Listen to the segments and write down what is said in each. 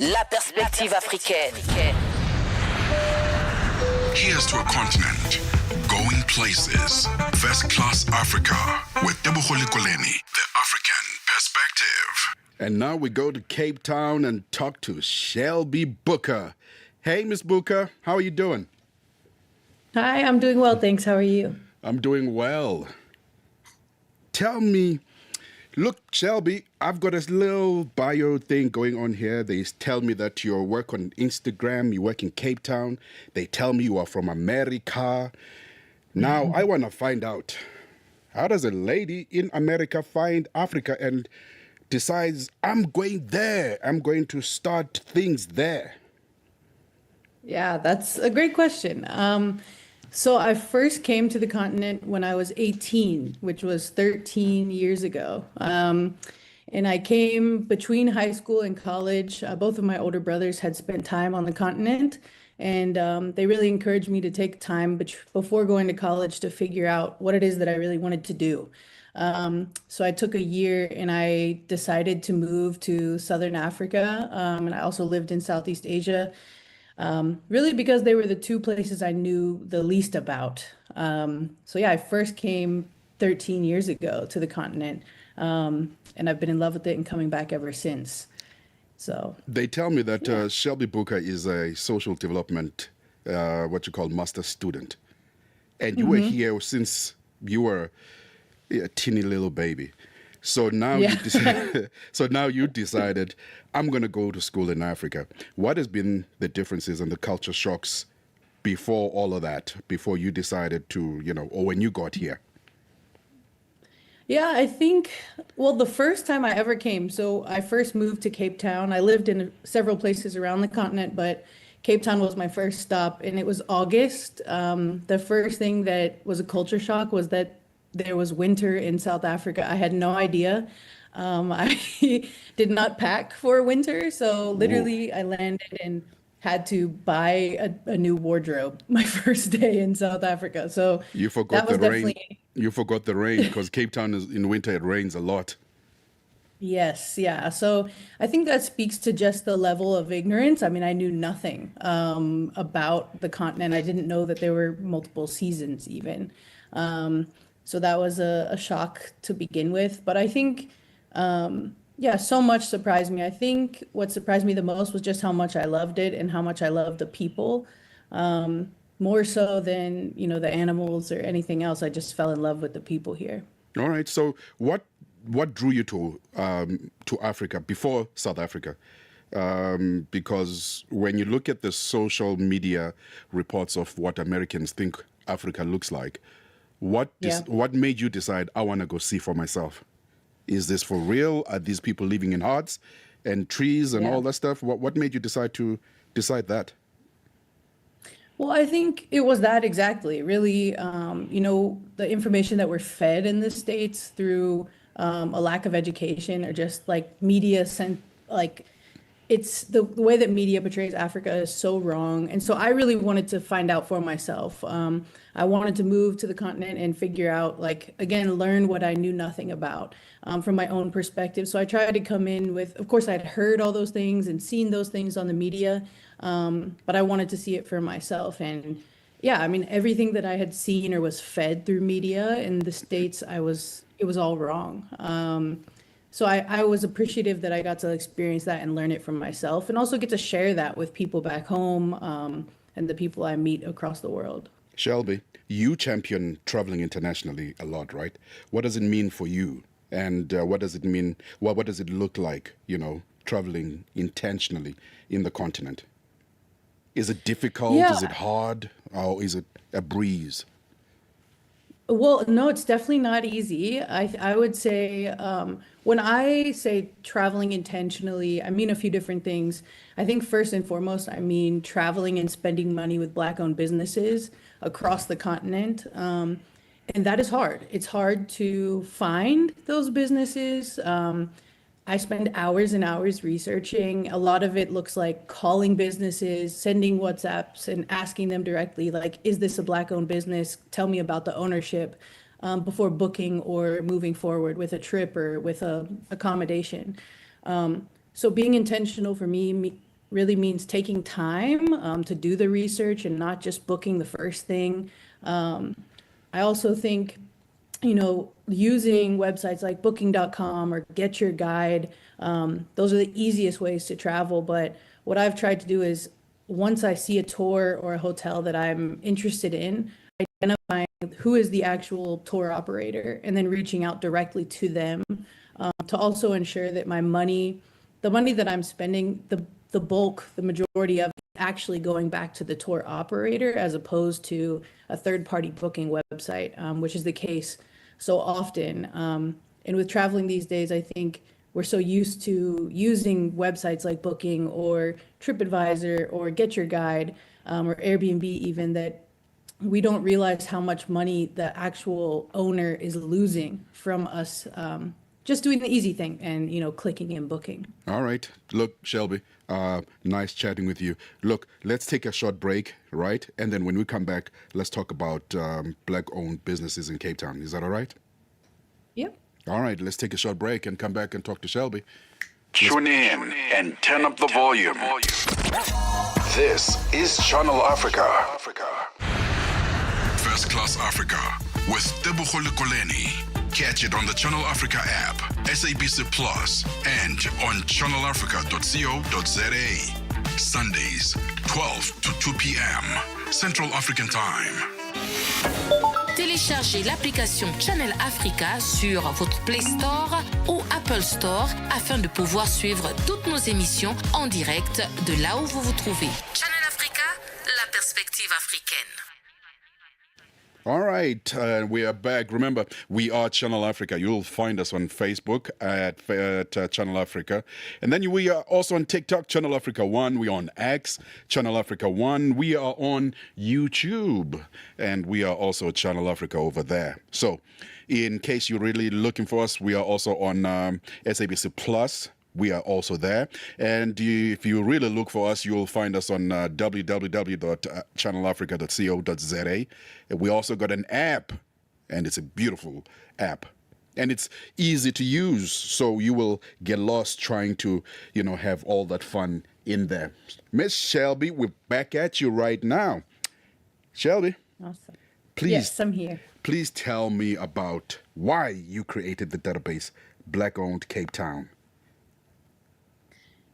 La perspective africaine. Here's to a continent, going places. First Class Africa with Tebogo Lekoleni, the African perspective. And now we go to Cape Town and talk to Shelby Booker. Hey, Miss Booker, how are you doing? Hi, I'm doing well, thanks. How are you? I'm doing well. Tell me, look, Shelby, I've got this little bio thing going on here. They tell me that you work on Instagram, you work in Cape Town. They tell me you are from America. Now, I want to find out, how does a lady in America find Africa and decides, I'm going there, I'm going to start things there? Yeah, that's a great question. So I first came to the continent when I was 18, which was 13 years ago. And I came between high school and college. Both of my older brothers had spent time on the continent, and they really encouraged me to take time before going to college to figure out what it is that I really wanted to do. So I took a year and I decided to move to Southern Africa. And I also lived in Southeast Asia, really because they were the two places I knew the least about. So yeah, I first came 13 years ago to the continent, and I've been in love with it and coming back ever since. So they tell me that Shelby Booker is a social development, what you call master student. And you were here since you were a teeny little baby. So now you decided, I'm going to go to school in Africa. What has been the differences and the culture shocks before all of that, before you decided to, or when you got here? yeah, I think, well, the first time I ever came, so I first moved to Cape Town. I lived in several places around the continent, but Cape Town was my first stop, and it was August. The first thing that was a culture shock was that there was winter in South Africa. I had no idea. I did not pack for winter, so literally I landed and had to buy a new wardrobe my first day in South Africa. So You forgot that was the rain. definitely, You forgot the rain because Cape Town is in winter, it rains a lot. yes, yeah. So I think that speaks to just the level of ignorance. I mean, I knew nothing about the continent. I didn't know that there were multiple seasons even. So that was a shock to begin with. But I think, yeah, so much surprised me. I think what surprised me the most was just how much I loved it and how much I loved the people. More so than, the animals or anything else. I just fell in love with the people here. All right. So what drew you to Africa before South Africa? Because when you look at the social media reports of what Americans think Africa looks like, what made you decide, I want to go see for myself? Is this for real? Are these people living in huts and trees and all that stuff? What made you decide that? Well, I think it was that exactly. Really, the information that we're fed in the States through a lack of education or just like media it's the way that media portrays Africa is so wrong. And so I really wanted to find out for myself. I wanted to move to the continent and figure out, again, learn what I knew nothing about from my own perspective. So I tried to come in with, of course, I'd heard all those things and seen those things on the media, but I wanted to see it for myself. And yeah, I mean, everything that I had seen or was fed through media in the States, it was all wrong. So I was appreciative that I got to experience that and learn it from myself and also get to share that with people back home and the people I meet across the world. Shelby, you champion traveling internationally a lot, right? What does it mean for you? And what does it mean? What does it look like, traveling intentionally in the continent? Is it difficult? Yeah. Is it hard? Or is it a breeze? Well, no, it's definitely not easy. I would say when I say traveling intentionally, I mean a few different things. I think first and foremost, I mean traveling and spending money with Black-owned businesses across the continent. And that is hard. It's hard to find those businesses. I spend hours and hours researching. A lot of it looks like calling businesses, sending WhatsApps and asking them directly, like, is this a Black-owned business? Tell me about the ownership before booking or moving forward with a trip or with a accommodation. So being intentional for me really means taking time to do the research and not just booking the first thing. I also think, using websites like booking.com or Get Your Guide, those are the easiest ways to travel. But what I've tried to do is once I see a tour or a hotel that I'm interested in, identifying who is the actual tour operator and then reaching out directly to them to also ensure that the money that I'm spending, the bulk, the majority of it actually going back to the tour operator as opposed to a third-party booking website, which is the case so often. And with traveling these days, I think we're so used to using websites like Booking or TripAdvisor or Get Your Guide or Airbnb even, that we don't realize how much money the actual owner is losing from us just doing the easy thing and, clicking and booking. All right. Look, Shelby, nice chatting with you. Look, let's take a short break, right? And then when we come back, let's talk about Black-owned businesses in Cape Town. Is that all right? Yep. All right, let's take a short break and come back and talk to Shelby. Tune in and turn up the volume. This is Channel Africa. First Class Africa with Tebogo Lekoleni. Catch it on the Channel Africa app, SABC Plus, and on channelafrica.co.za. Sundays, 12 to 2 p.m. Central African Time. Téléchargez l'application Channel Africa sur votre Play Store ou Apple Store afin de pouvoir suivre toutes nos émissions en direct de là où vous vous trouvez. Channel Africa, la perspective africaine. All right, we are back. Remember, we are Channel Africa. You'll find us on Facebook at Channel Africa. And then we are also on TikTok, Channel Africa 1. We're on X, Channel Africa 1. We are on YouTube. And we are also Channel Africa over there. So, in case you're really looking for us, we are also on SABC Plus. We are also there. And if you really look for us, you'll find us on www.channelafrica.co.za. And we also got an app, and it's a beautiful app. And it's easy to use, so you will get lost trying to, have all that fun in there. Miss Shelby, we're back at you right now. Shelby. Awesome. Please. Yes, I'm here. Please tell me about why you created the database Black-owned Cape Town.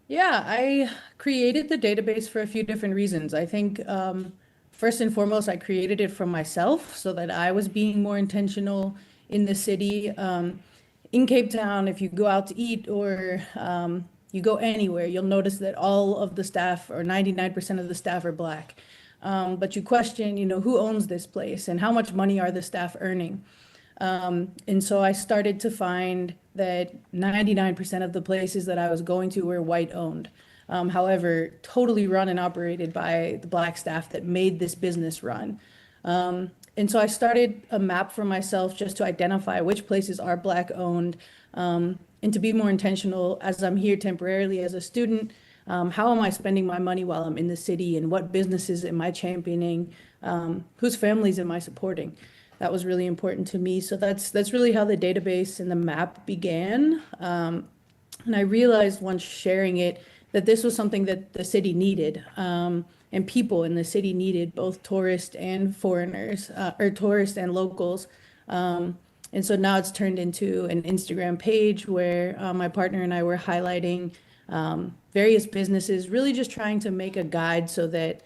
Yeah, I created the database for a few different reasons. I think first and foremost, I created it for myself so that I was being more intentional in the city. In Cape Town, if you go out to eat or you go anywhere, you'll notice that all of the staff or 99% of the staff are Black. But you question, who owns this place and how much money are the staff earning? And so I started to find that 99% of the places that I was going to were white owned. However, totally run and operated by the Black staff that made this business run. And so I started a map for myself just to identify which places are Black owned and to be more intentional as I'm here temporarily as a student. How am I spending my money while I'm in the city, and what businesses am I championing? Whose families am I supporting? That was really important to me. So that's really how the database and the map began. And I realized once sharing it that this was something that the city needed, and people in the city needed, both tourists and foreigners, or tourists and locals. And so now it's turned into an Instagram page where my partner and I were highlighting various businesses, really just trying to make a guide so that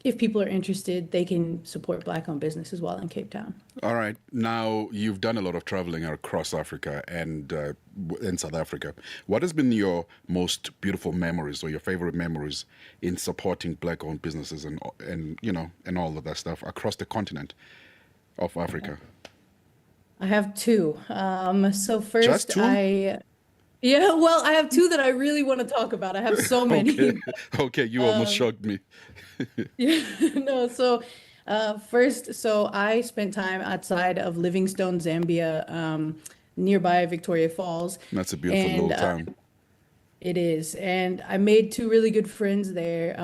if people are interested, they can support Black-owned businesses while in Cape Town. All right. Now, you've done a lot of traveling across Africa and in South Africa. What has been your most beautiful memories or your favorite memories in supporting Black-owned businesses and all of that stuff across the continent of Africa? I have two. So first, Just two? Yeah, well, I have two that I really want to talk about. I have so many. Okay, you almost shocked me. Yeah, no, so first, so I spent time outside of Livingstone, Zambia, nearby Victoria Falls. That's a beautiful little town. It is. And I made two really good friends there.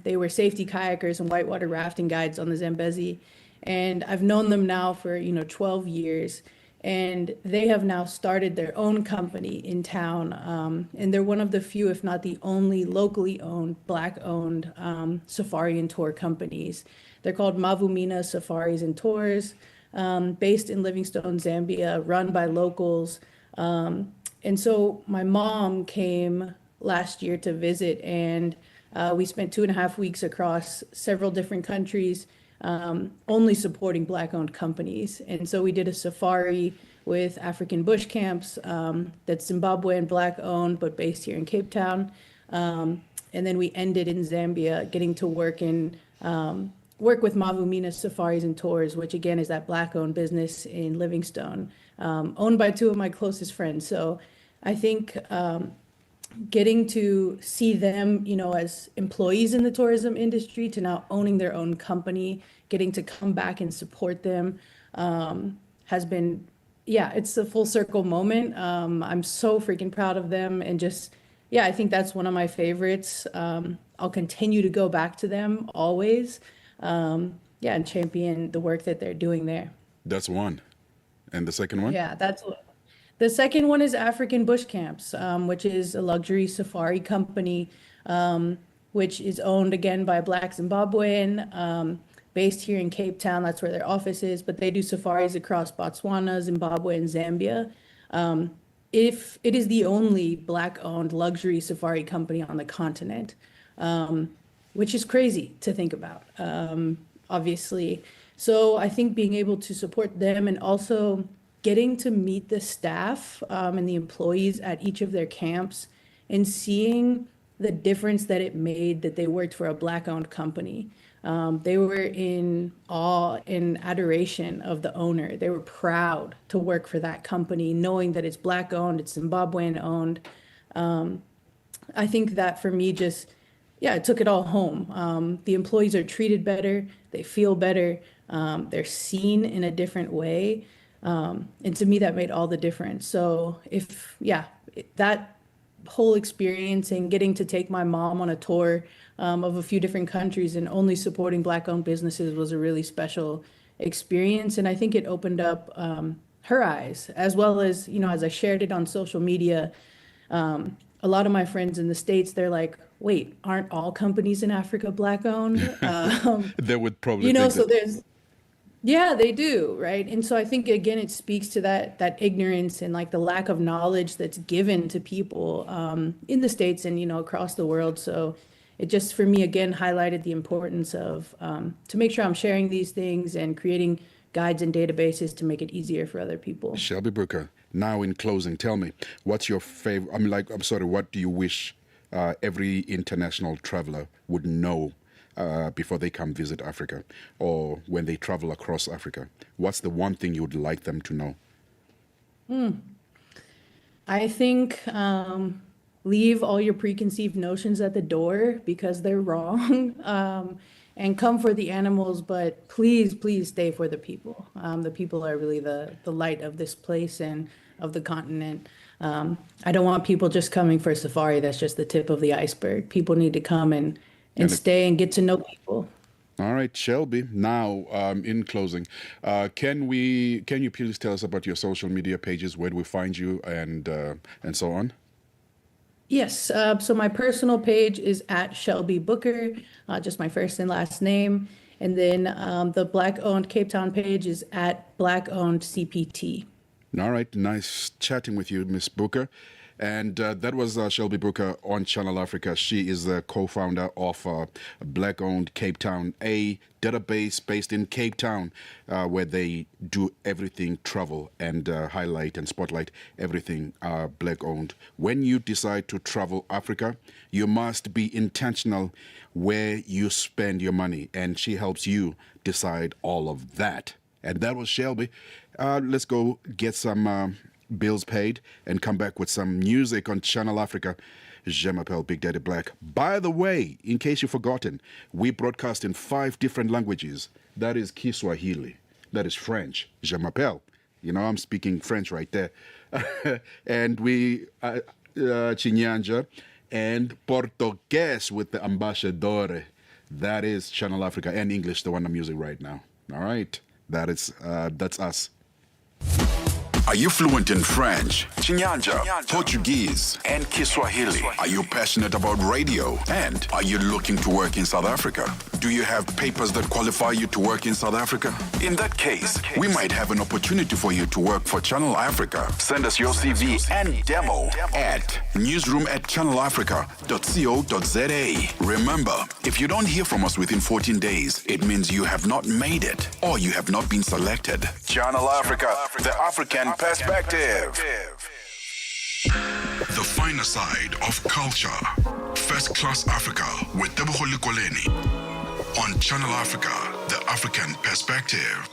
They were safety kayakers and whitewater rafting guides on the Zambezi. And I've known them now for, 12 years. And they have now started their own company in town. And they're one of the few, if not the only locally owned, Black-owned safari and tour companies. They're called Mavumina Safaris and Tours, based in Livingstone, Zambia, run by locals. And so my mom came last year to visit, and we spent 2.5 weeks across several different countries, only supporting Black-owned companies. And so we did a safari with African bush camps, that's Zimbabwean Black-owned, but based here in Cape Town. And then we ended in Zambia, getting to work with Mavumina Safaris and Tours, which again is that Black-owned business in Livingstone, owned by two of my closest friends. So I think getting to see them, as employees in the tourism industry to now owning their own company, getting to come back and support them, has been, it's a full circle moment. I'm so freaking proud of them, and just, I think that's one of my favorites. I'll continue to go back to them always, and champion the work that they're doing there. That's one. And the second one? Yeah, the second one is African Bush Camps, which is a luxury safari company, which is owned again by a Black Zimbabwean, based here in Cape Town. That's where their office is, but they do safaris across Botswana, Zimbabwe, and Zambia. If it is the only Black-owned luxury safari company on the continent, which is crazy to think about, obviously. So I think being able to support them, and also getting to meet the staff and the employees at each of their camps, and seeing the difference that it made that they worked for a Black-owned company. They were in awe and adoration of the owner. They were proud to work for that company, knowing that it's Black-owned, it's Zimbabwean-owned. I think that for me just, it took it all home. The employees are treated better, they feel better, they're seen in a different way. And to me, that made all the difference. So that whole experience, and getting to take my mom on a tour of a few different countries and only supporting Black-owned businesses, was a really special experience. And I think it opened up her eyes, as well as, as I shared it on social media, a lot of my friends in the States, they're like, wait, aren't all companies in Africa Black-owned? They would probably so there's, they do, right? And so I think, again, it speaks to that ignorance and like the lack of knowledge that's given to people in the States and, across the world. So it just, for me, again, highlighted the importance of to make sure I'm sharing these things and creating guides and databases to make it easier for other people. Shelby Brooker, now in closing, tell me, what's your favorite, what do you wish every international traveler would know before they come visit Africa, or when they travel across Africa? What's the one thing you would like them to know? I think leave all your preconceived notions at the door, because they're wrong, and come for the animals, but please, please stay for the people. The people are really the light of this place and of the continent. I don't want people just coming for a safari. That's just the tip of the iceberg. People need to come and stay and get to know people. All right, Shelby. Now, in closing, can you please tell us about your social media pages? Where do we find you, and so on? Yes. So my personal page is at Shelby Booker, just my first and last name, and then the Black-owned Cape Town page is at Black-owned CPT. All right, nice chatting with you, Miss Booker. And that was Shelby Brooker on Channel Africa. She is the co-founder of Black-owned Cape Town, a database based in Cape Town, where they do everything travel and highlight and spotlight everything Black-owned. When you decide to travel Africa, you must be intentional where you spend your money, and she helps you decide all of that. And that was Shelby. Let's go get some bills paid and come back with some music on Channel Africa. Je m'appelle Big Daddy Black. By the way, in case you've forgotten, we broadcast in 5 different languages. That is Kiswahili. That is French. Je m'appelle. I'm speaking French right there. And we, Chinyanja, and Portuguese with the Ambassadore. That is Channel Africa, and English, the one I'm using right now. All right. That's us. Are you fluent in French, Chinyanja, Portuguese, and Kiswahili? Are you passionate about radio? And are you looking to work in South Africa? Do you have papers that qualify you to work in South Africa? In that case, we might have an opportunity for you to work for Channel Africa. Send us your CV and demo at newsroom@channelafrica.co.za. Remember, if you don't hear from us within 14 days, it means you have not made it or you have not been selected. Channel Africa, the African perspective. The finer side of culture. First Class Africa with Tebogo Likoleni. On Channel Africa, the African perspective.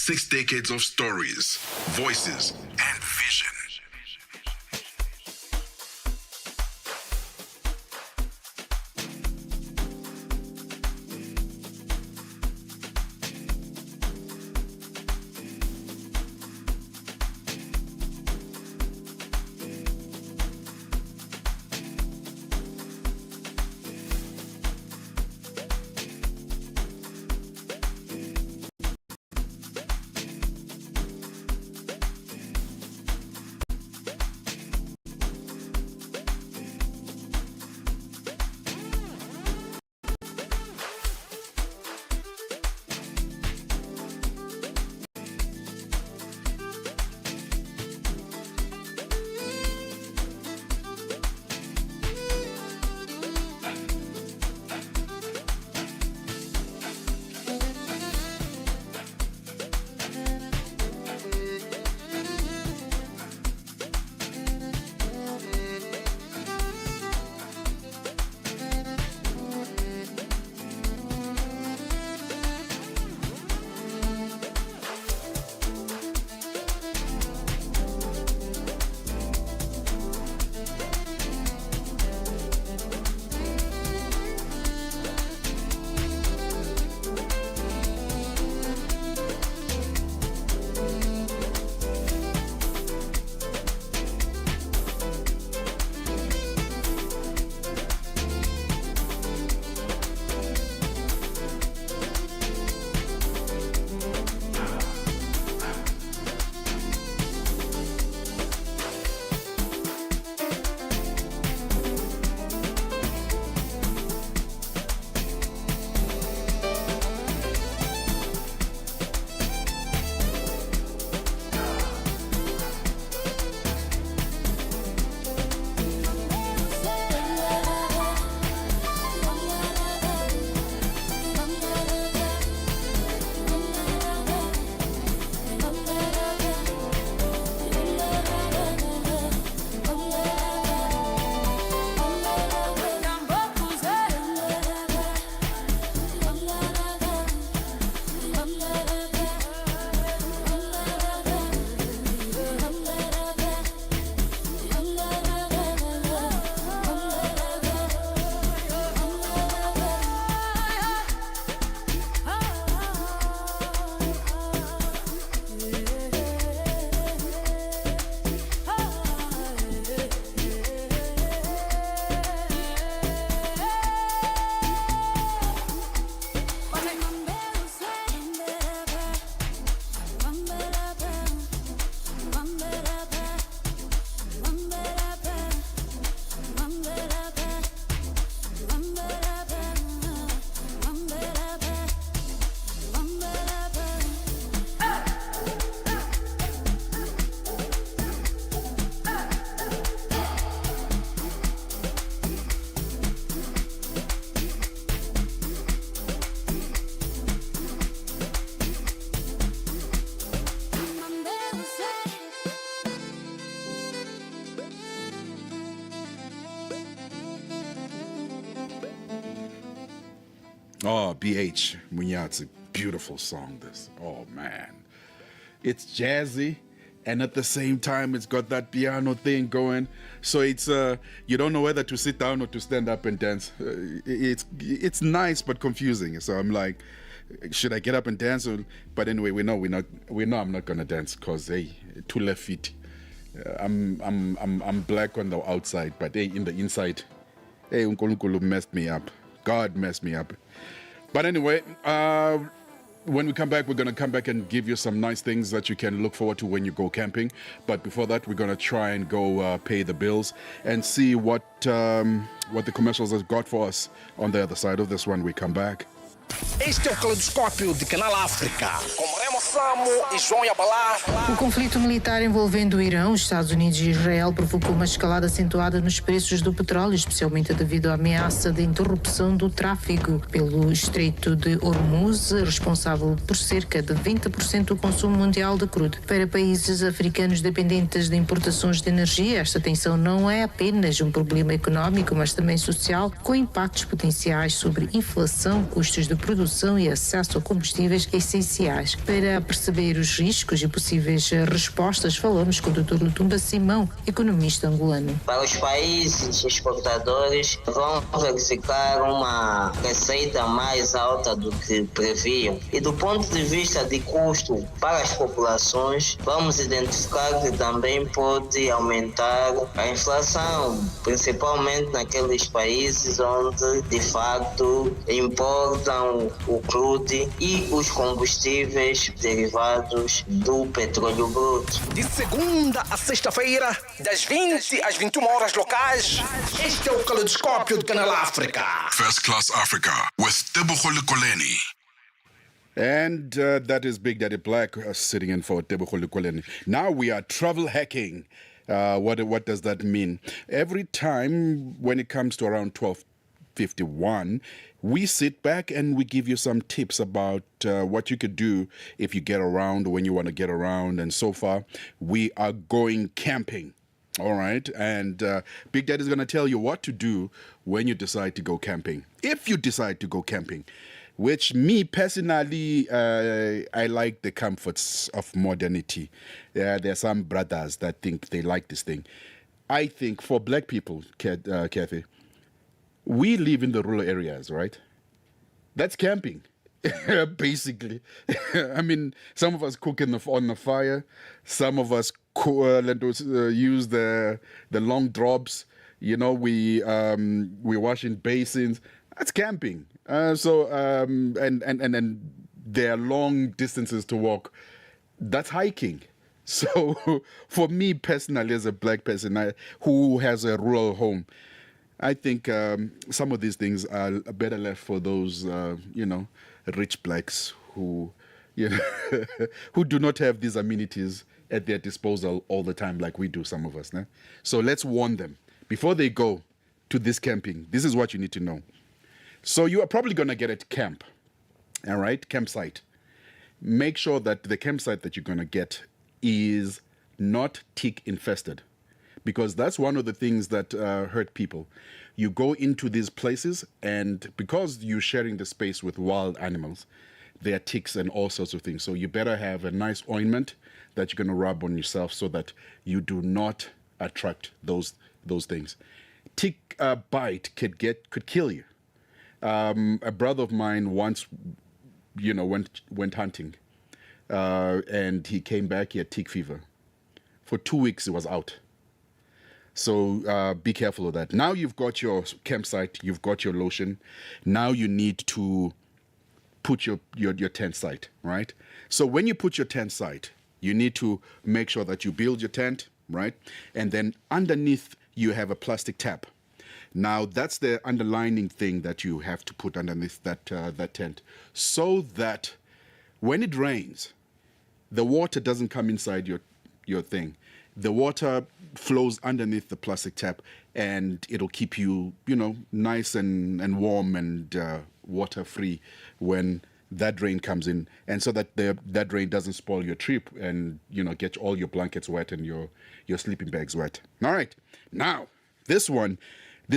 6 decades of stories, voices, and vision. Oh, BH Munya, it's a beautiful song, this. Oh, man. It's jazzy, and at the same time, it's got that piano thing going. So it's, you don't know whether to sit down or to stand up and dance. It's nice, but confusing. So I'm like, should I get up and dance? But anyway, we know I'm not gonna dance because, hey, 2 left feet. I'm black on the outside, but hey, in the inside, hey, uNkulunkulu messed me up. God messed me up. But anyway, when we come back, we're going to come back and give you some nice things that you can look forward to when you go camping. But before that, we're going to try and go pay the bills and see what the commercials have got for us on the other side of this when we come back. Este é o Caleidoscópio de Canal África, com Remo Samo e João Yabalá. O conflito militar envolvendo o Irão, os Estados Unidos e Israel provocou uma escalada acentuada nos preços do petróleo, especialmente devido à ameaça de interrupção do tráfego pelo Estreito de Hormuz, responsável por cerca de 20% do consumo mundial de crudo. Para países africanos dependentes de importações de energia, esta tensão não é apenas um problema económico, mas também social, com impactos potenciais sobre inflação, custos de produção e acesso a combustíveis essenciais. Para Para perceber os riscos e possíveis respostas, falamos com o Dr. Lutumba Simão, economista angolano. Para os países exportadores, vão verificar uma receita mais alta do que previam. E do ponto de vista de custo para as populações, vamos identificar que também pode aumentar a inflação, principalmente naqueles países onde, de facto, importam o crude e os combustíveis derivados do petróleo bruto. De segunda a sexta-feira, das 20 às 21 horas locais, este é o Caleidoscópio do Canal África. First Class Africa with Tebogo Koleni. And that is Big Daddy Black sitting in for Tebogo Koleni. Now we are travel hacking. What does that mean? Every time when it comes to around 12:51, we sit back and we give you some tips about what you could do if you get around, when you want to get around. And so far, we are going camping. All right. And Big Daddy is going to tell you what to do when you decide to go camping. If you decide to go camping, which me personally, I like the comforts of modernity. There are some brothers that think they like this thing. I think for black people, Kathy, we live in the rural areas, right? That's camping, basically. I mean, some of us cook on the fire. Some of us use the long drops. You know, we wash in basins. That's camping. And there are long distances to walk. That's hiking. So for me personally, as a black person who has a rural home, I think some of these things are better left for those, rich blacks who, who do not have these amenities at their disposal all the time like we do, some of us. Né? So let's warn them. Before they go to this camping, this is what you need to know. So you are probably going to get a camp, all right, campsite. Make sure that the campsite that you're going to get is not tick infested, because that's one of the things that hurt people. You go into these places, and because you're sharing the space with wild animals, there are ticks and all sorts of things. So you better have a nice ointment that you're going to rub on yourself so that you do not attract those things. Tick bite could kill you. A brother of mine once, went hunting, and he came back. He had tick fever. For 2 weeks, he was out. So be careful of that. Now you've got your campsite, you've got your lotion. Now you need to put your tent site, right? So when you put your tent site, you need to make sure that you build your tent, right? And then underneath you have a plastic tap. Now that's the underlining thing that you have to put underneath that tent, so that when it rains, the water doesn't come inside your thing. The water flows underneath the plastic tap, and it'll keep you, nice and warm and water free when that rain comes in, and so that that rain doesn't spoil your trip and get all your blankets wet and your sleeping bags wet. All right, now this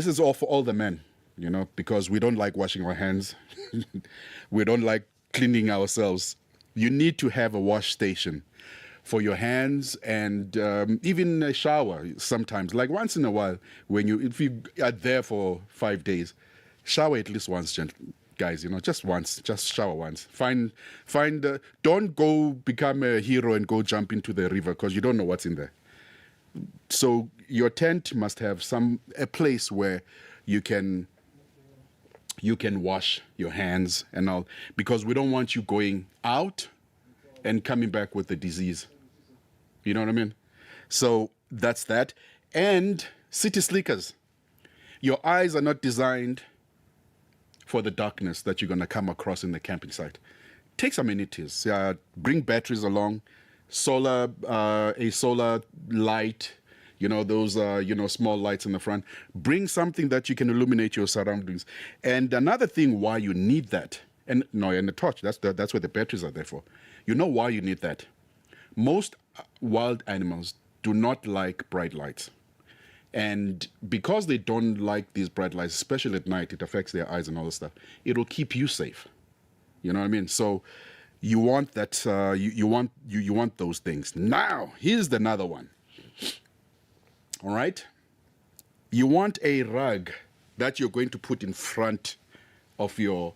is all for all the men, because we don't like washing our hands. We don't like cleaning ourselves. You need to have a wash station for your hands, and even a shower sometimes, like once in a while, if you are there for 5 days, shower at least once, guys, just once, just shower once. Don't go become a hero and go jump into the river, because you don't know what's in there. So your tent must have a place where you can wash your hands and all, because we don't want you going out and coming back with the disease. You know what I mean? So that's that. And city slickers. Your eyes are not designed for the darkness that you're going to come across in the camping site. Take some amenities. Bring batteries along, a solar light, those small lights in the front. Bring something that you can illuminate your surroundings. And another thing why you need that, and the torch, that's what the batteries are there for. You know why you need that? Most wild animals do not like bright lights. And because they don't like these bright lights, especially at night, it affects their eyes and all this stuff. It'll keep you safe. You know what I mean? So You want that. You want those things. Now, here's another one. All right. You want a rug that you're going to put in front of your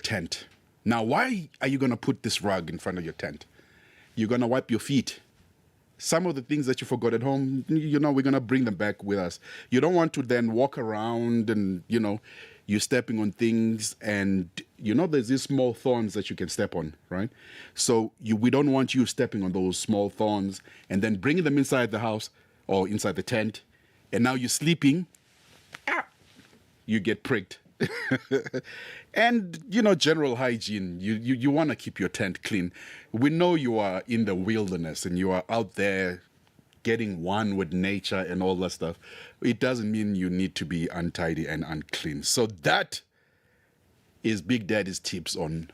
tent. Now, why are you going to put this rug in front of your tent? You're going to wipe your feet. Some of the things that you forgot at home, we're going to bring them back with us. You don't want to then walk around and, you're stepping on things and, there's these small thorns that you can step on, right? So we don't want you stepping on those small thorns and then bringing them inside the house or inside the tent. And now you're sleeping, you get pricked. And, general hygiene, you want to keep your tent clean. We know you are in the wilderness and you are out there getting one with nature and all that stuff. It doesn't mean you need to be untidy and unclean. So that is Big Daddy's tips on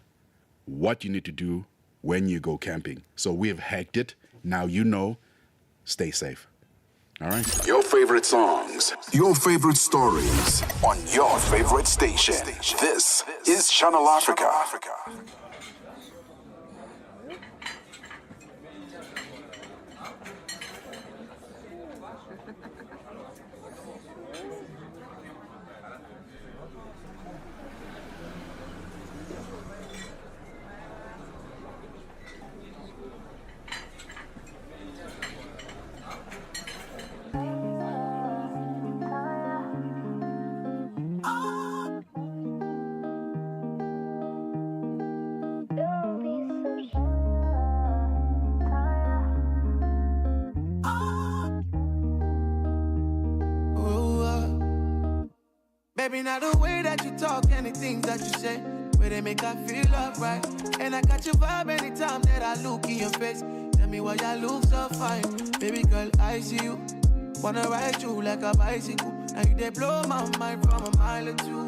what you need to do when you go camping. So we've hacked it. Now stay safe. All right. Your favorite songs, your favorite stories on your favorite station. This is Channel Africa. Baby, now the way that you talk and the things that you say, where they make I feel alright. And I got your vibe anytime that I look in your face. Tell me why you look so fine. Baby girl, I see you. Wanna ride you like a bicycle. And you they blow my mind from a mile or two.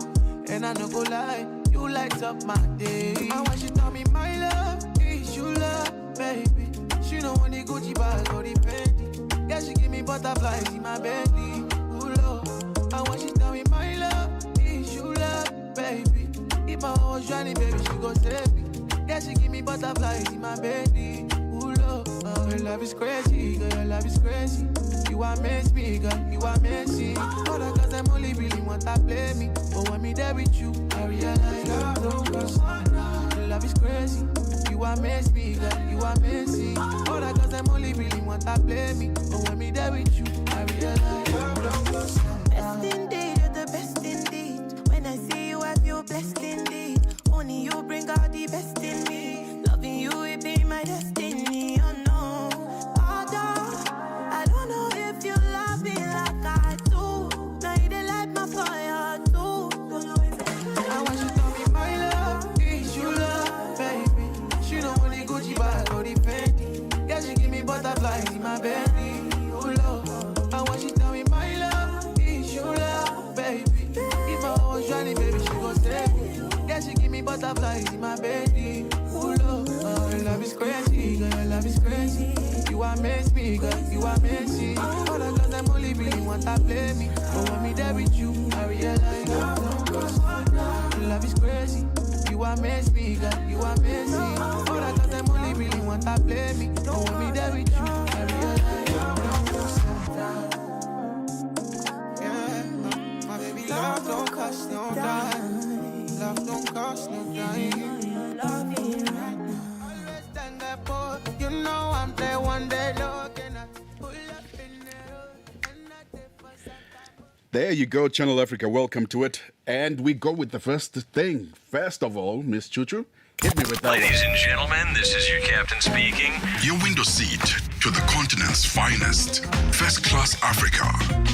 And I no go lie, you light up my day. And when she tell me my love, is you love, baby. She don't want the Gucci bag or the Fendi. Yeah, she give me butterflies in my belly. Ooh, Lord. And when she tell me my love, is you love, baby. If I was drowning, baby, she go save me. Yeah, she give me butterflies in my belly. Ooh, Lord. Your love is crazy, girl, your love is crazy. You amaze me, girl, you amaze me. All the girls them only really want to play me. But when me there with you, I realize love don't cost. Your love is crazy. You amaze me, girl, you amaze me. All the girls them only really want to play me. But when me there with you, I realize love don't cost. Best indeed, you're the best indeed. When I see you, I feel blessed indeed. Only you bring out the best in me. Loving you, it be my destiny. Oh no, although I don't know if you love me like I do. Now you dey light my fire too. I want you to tell me my love is you love, baby. She don't want the Gucci bag or the Fendi. Yeah, she give me butterflies in my belly. Oh Lord, I want you to tell me my love is you love, baby. If I was drowning, baby, she go save me. Yeah, she give me butterflies in my belly. Oh Lord, your love is crazy, girl, your love is crazy. You amaze me, girl, you amaze me. All the girls them only really want to play me. But when me there with you, I realize love don't cost. Your love is crazy. You amaze me, girl, you amaze me. All the girls them only really want to play me. But when me there with you, I realize love don't cost. Yeah, my baby, love don't cost no dime. Love don't cost no dime. Always stand up for you, know I'm there one day looking at pull up in the road and not there for some time. There you go, Channel Africa. Welcome to it. And we go with the first thing. First of all, Miss Chuchu, hit me with that Ladies one. and gentlemen, this is your captain speaking. Your window seat to the continent's finest. First Class Africa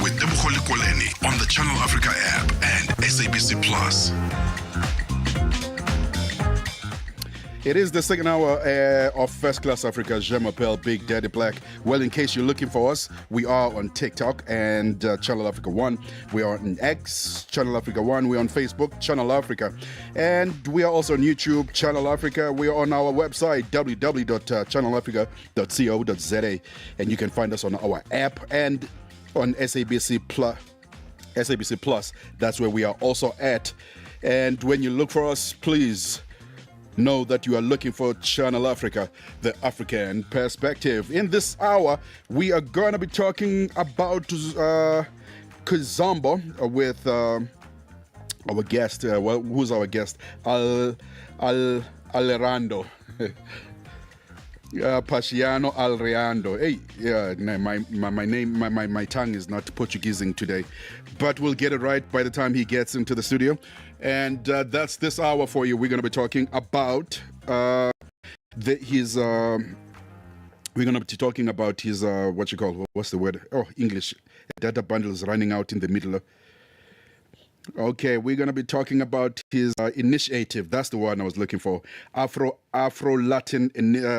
with Debukholi Koleni on the Channel Africa app and SABC Plus. It is the second hour of First Class Africa. Je m'appelle Big Daddy Black. Well, in case you're looking for us, we are on TikTok and Channel Africa 1. We are on X, Channel Africa 1. We're on Facebook, Channel Africa. And we are also on YouTube, Channel Africa. We are on our website, www.channelafrica.co.za. And you can find us on our app and on SABC Plus. That's where we are also at. And when you look for us, please know that you are looking for Channel Africa, the African perspective. In this hour, we are going to be talking about Kizombo with our guest. Who's our guest? Alejandro. Paciano Alreando. Hey, yeah, no, my name, my tongue is not Portuguesing today, but we'll get it right by the time he gets into the studio. And that's this hour for you. We're going to be talking about his. We're going to be talking about his what's the word? Oh, English. Data bundles running out in the middle of. Okay, we're going to be talking about his initiative. That's the one I was looking for. Afro-Latin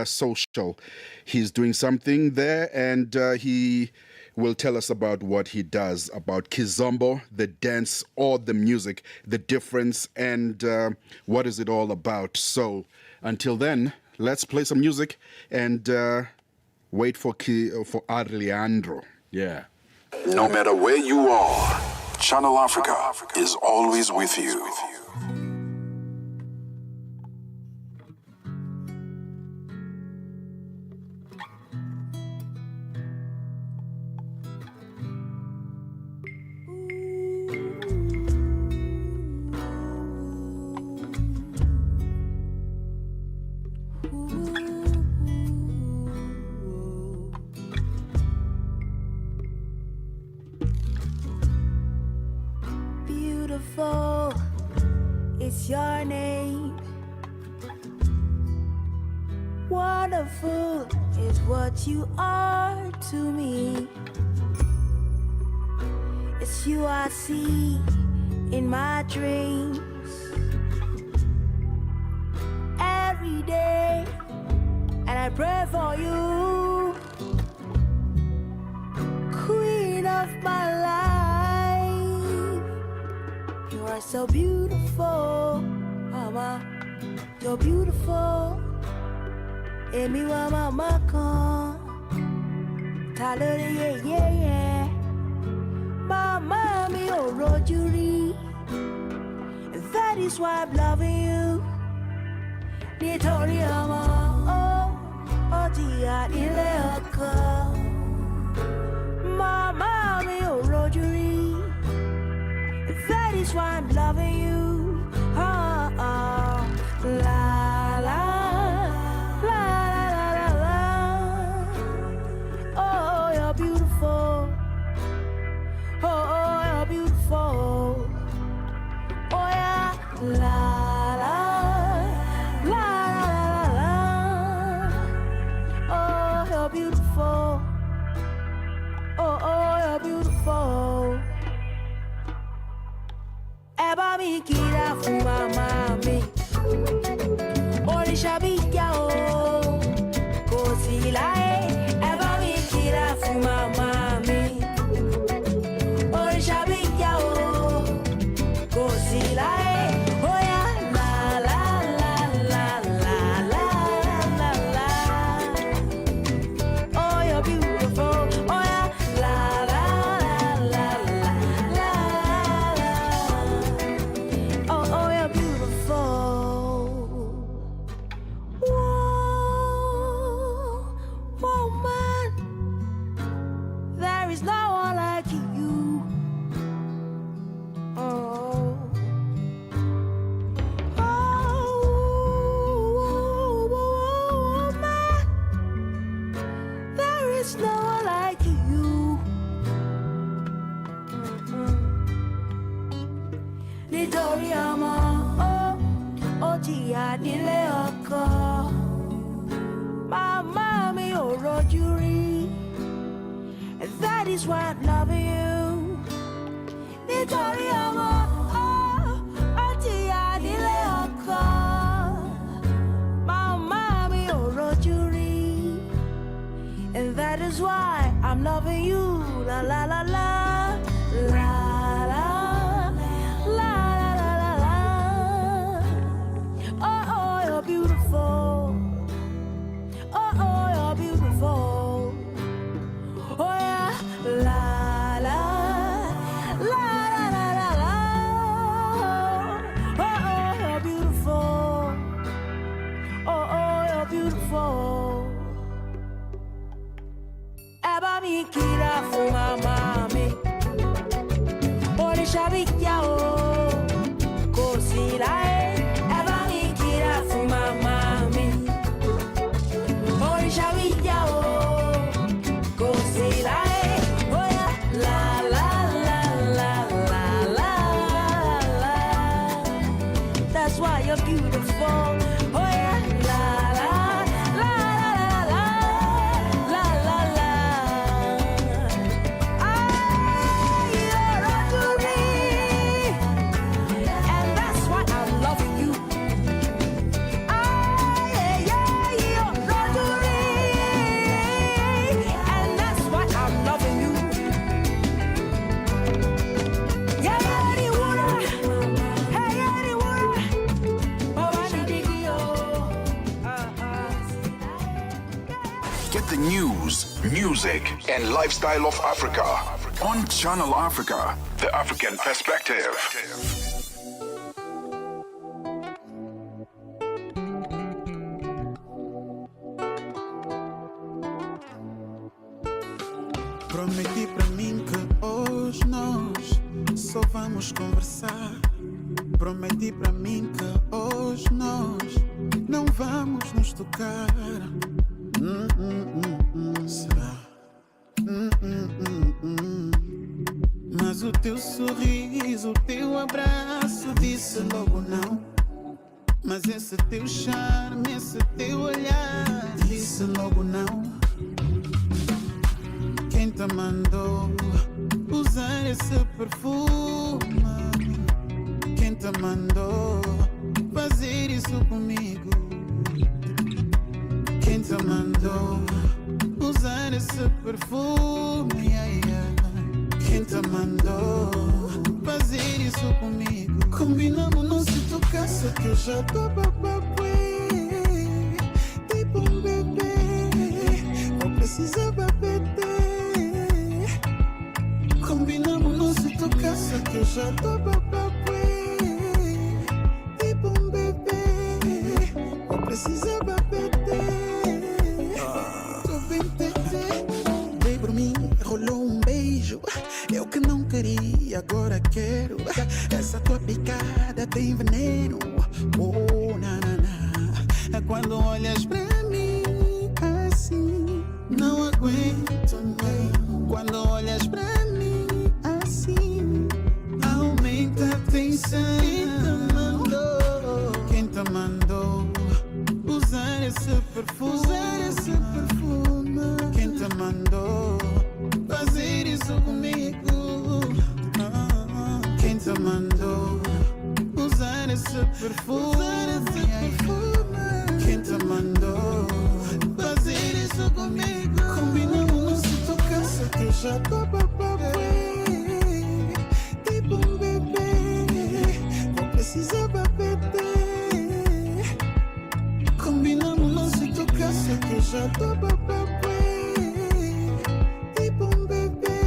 Social. He's doing something there, and he will tell us about what he does, about Kizombo, the dance or the music, the difference, and what is it all about. So until then, let's play some music and wait for Alejandro. Yeah. No matter where you are, Channel Africa is always with you. Beautiful is your name. Wonderful is what you are to me. It's you I see in my dreams every day, and I pray for you, queen of my life. You are so beautiful, mama. You're beautiful. Emi wa mama kan. Talere yeah. Mama mi o roju ri. That is why I'm loving you. Nítorí ọmọ ó jìyà nílé ọkọ. Mama mi ò rojú rí. That is why I'm loving you. La la la la la la. Oh, you're beautiful. Oh, you're beautiful. Oh yeah, la la la la la. Oh, you're beautiful. Oh, you're beautiful. Eba mi kira fún mama mi. Orisha bi ya o. Kò sí láyé. Eba mi kira fún mama mi. Orisha bi ya o. Kò sí láyé. Oh yeah, la la la la la la la la. Oh, you're beautiful. Oh yeah, la la la la la la. Oh, you're beautiful. Whoa, woman, there is no one like you. Oh, woman, there is no one like you. Nítorí ọmọ ó jìyà nílé ọkọ. Màmá mi ò rojú rí. That is why I'm loving you. Nítorí ọmọ ó jìyà nílé ọkọ. Màmá mi ò rojú rí. And that is why I'm loving you. La la la la. La la la la la la. Oh, you're beautiful. Oh, you're beautiful. Oh yeah, la la la la la la. Oh, you're beautiful. beautiful. Oh yeah, la la la la la la la la. You're onto me, and that's why I'm loving you. Yeah, yeah, you're onto me, and that's why I'm loving you. Get the news, music, and lifestyle of Africa on Channel Africa, the African perspective. Prometi pra mim que hoje nós só vamos conversar. Prometi pra mim que hoje nós não vamos nos tocar. Será? Mas o teu sorriso, o teu abraço disse logo não. Mas esse teu charme, esse teu olhar disse logo não. Quem te mandou usar esse perfume? Quem te mandou fazer isso comigo? Quem te mandou usar esse perfume? Quem te mandou fazer isso comigo? Combinamos não se tocasse que eu já tô bababué. Tipo bebê, não precisa babeter. Combinamos não se tocasse que eu já tô bababué. Tipo bebê, não precisa babeter. Tô bem tete, dei por mim, rolou beijo. Eu que não queria, agora quero. Essa tua picada tem veneno. Oh, na, na, na. Quando olhas pra mim assim, não aguento nem. Quando olhas pra mim assim, aumenta a tensão. Quem te mandou usar esse perfume? Quem te mandou fazer isso comigo? Quem te mandou usar esse perfume? Quem te mandou fazer isso comigo? Combinamos não se tocasse que eu já tô bababué. Tipo bebê, não precisa babeter. Combinamos não se tocasse que eu já tô bababué. Tipo bebê,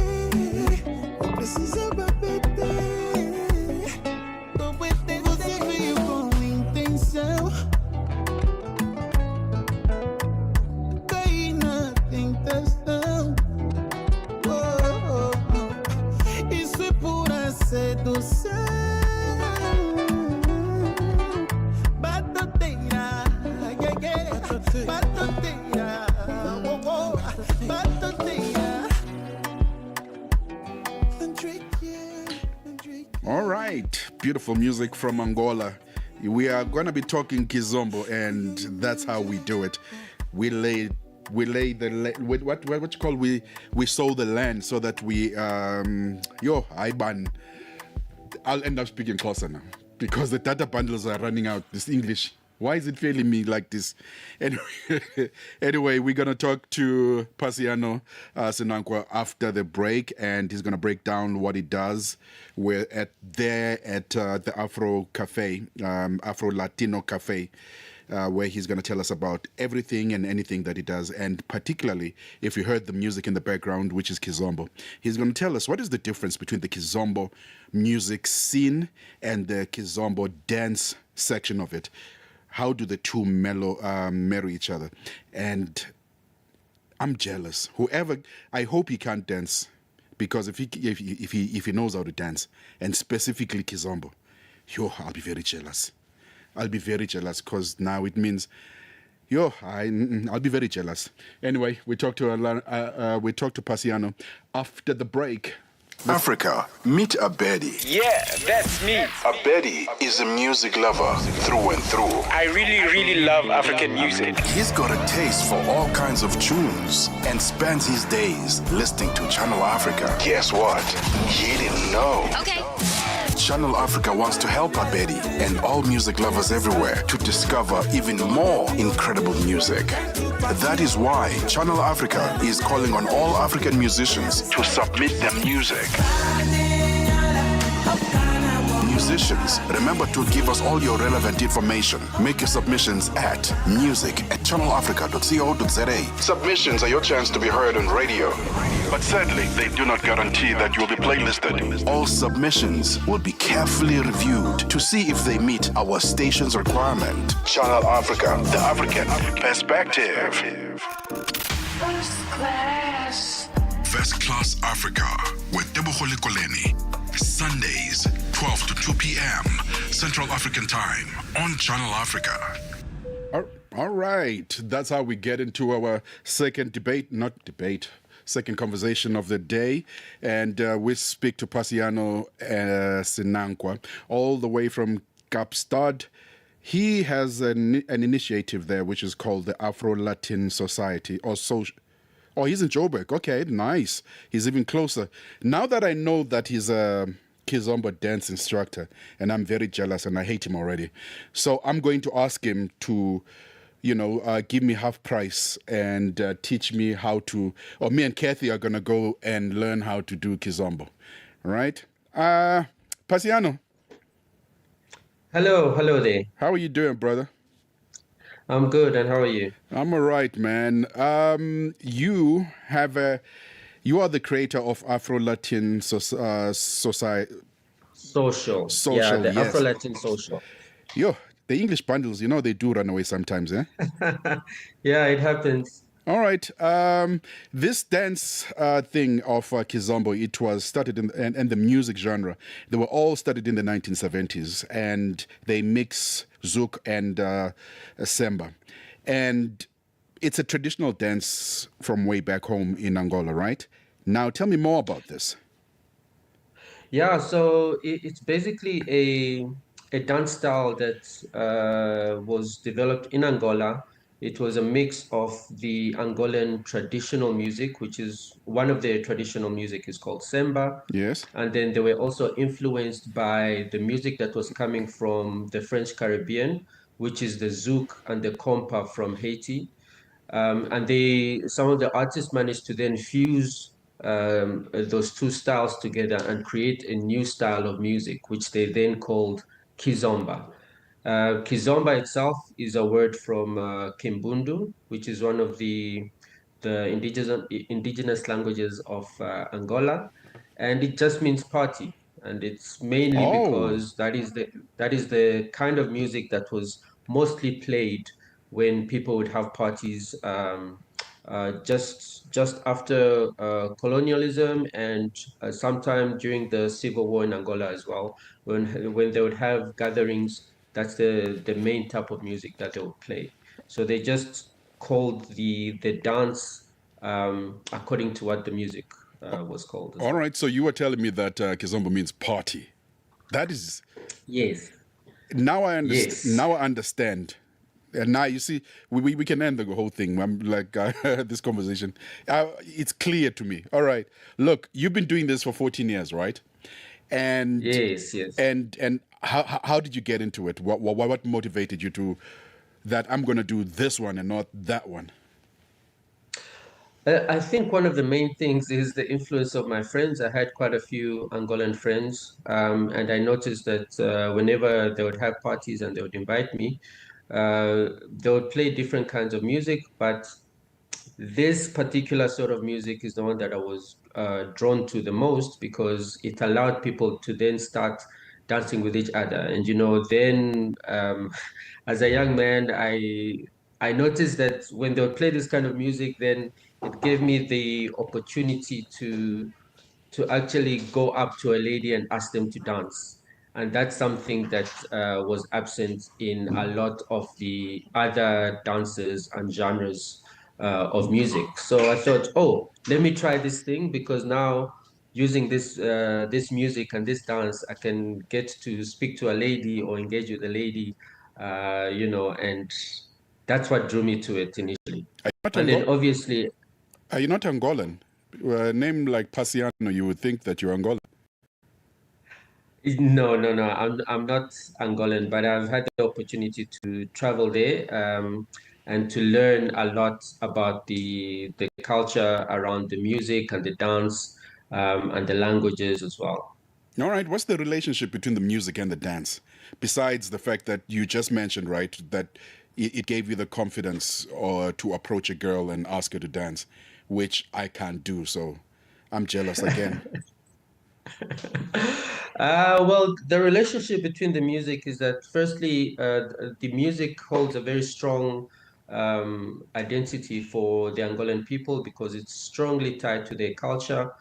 não precisa babeter. Você veio com intenção, caí na tentação. Oh, oh, oh. Isso é pura sedução. Batoteira, yeah, yeah. Batoteira, oh, oh. Batoteira. All right, beautiful music from Angola. We are going to be talking Kizombo, and that's how we do it. We lay the what you call we sow the land so that we Iban. I'll end up speaking closer now because the data bundles are running out. This English. Why is it failing me like this? Anyway, we're going to talk to Pasiano Sinankwa after the break, and he's going to break down what he does. We're at the Afro Cafe, Afro Latino Cafe, where he's going to tell us about everything and anything that he does, and particularly if you heard the music in the background, which is Kizombo. He's going to tell us what is the difference between the Kizombo music scene and the Kizombo dance section of it. How do the two marry each other? And I'm jealous. I hope he can't dance, because if he knows how to dance, and specifically Kizombo, I'll be very jealous. I'll be very jealous, because now it means, I'll be very jealous. Anyway, we talk to Pasiano after the break. Africa, meet Abedi. Yeah, that's me. Abedi is a music lover through and through. I really love African music. He's got a taste for all kinds of tunes and spends his days listening to Channel Africa. Guess what? He didn't know. Okay. Channel Africa wants to help Abedi and all music lovers everywhere to discover even more incredible music. That is why Channel Africa is calling on all African musicians to submit their music. Musicians, remember to give us all your relevant information. Make your submissions at music@channelafrica.co.za. Submissions are your chance to be heard on radio. But sadly, they do not guarantee that you will be playlisted. All submissions will be carefully reviewed to see if they meet our station's requirement. Channel Africa, the African perspective. First Class Africa with Tebogo Koleni. Sundays, 12 to 2 p.m. Central African Time on Channel Africa. All right. That's how we get into our second conversation of the day. And we speak to Pasiano Sinankwa, all the way from Kapstad. He has an initiative there which is called the Afro-Latin Society, or Oh, he's in Joburg. Okay, nice. He's even closer. Now that I know that he's a Kizomba dance instructor, and I'm very jealous and I hate him already. So I'm going to ask him to, give me half price and teach me how to, or me and Kathy are going to go and learn how to do Kizomba. All right? Pasiano. Hello there. How are you doing, brother? I'm good, and how are you? I'm all right, man. You are the creator of Afro-Latin Society. Social. Yeah, the yes. Afro-Latin Social. Yo, the English bundles, they do run away sometimes, eh? Yeah, it happens. All right. This dance thing of Kizomba, it was started and the music genre, they were all started in the 1970s, and they mix Zouk and Semba. And it's a traditional dance from way back home in Angola, right? Now, tell me more about this. Yeah, so it's basically a dance style that was developed in Angola. It was a mix of the Angolan traditional music, which is one of their traditional music is called Semba. Yes. And then they were also influenced by the music that was coming from the French Caribbean, which is the Zouk and the Compa from Haiti. And some of the artists managed to then fuse those two styles together and create a new style of music, which they then called Kizomba. Kizomba itself is a word from Kimbundu, which is one of the indigenous languages of Angola, and it just means party. And it's mainly because that is the kind of music that was mostly played when people would have parties just after colonialism, and sometime during the civil war in Angola as well, when they would have gatherings. That's the main type of music that they would play. So they just called the dance according to what the music was called. All right, so you were telling me that Kizomba means party. That is... Yes. Now I understand. Yes. Now I understand. And now you see, we can end the whole thing. I'm like this conversation. It's clear to me. All right. Look, you've been doing this for 14 years, right? And yes. And how did you get into it? What motivated you to that I'm going to do this one and not that one? I think one of the main things is the influence of my friends. I had quite a few Angolan friends, and I noticed that whenever they would have parties and they would invite me, they would play different kinds of music, but this particular sort of music is the one that I was drawn to the most, because it allowed people to then start dancing with each other. And then as a young man, I noticed that when they would play this kind of music, then it gave me the opportunity to actually go up to a lady and ask them to dance. And that's something that was absent in a lot of the other dances and genres of music. So I thought, let me try this thing, because now using this music and this dance, I can get to speak to a lady or engage with a lady, and that's what drew me to it initially. And then obviously... Are you not Angolan? A name like Pasiano, you would think that you're Angolan. No. I'm not Angolan, but I've had the opportunity to travel there and to learn a lot about the culture around the music and the dance and the languages as well. All right. What's the relationship between the music and the dance? Besides the fact that you just mentioned, right, that it gave you the confidence to approach a girl and ask her to dance, which I can't do. So I'm jealous again. Well, the relationship between the music is that firstly, the music holds a very strong identity for the Angolan people because it's strongly tied to their culture.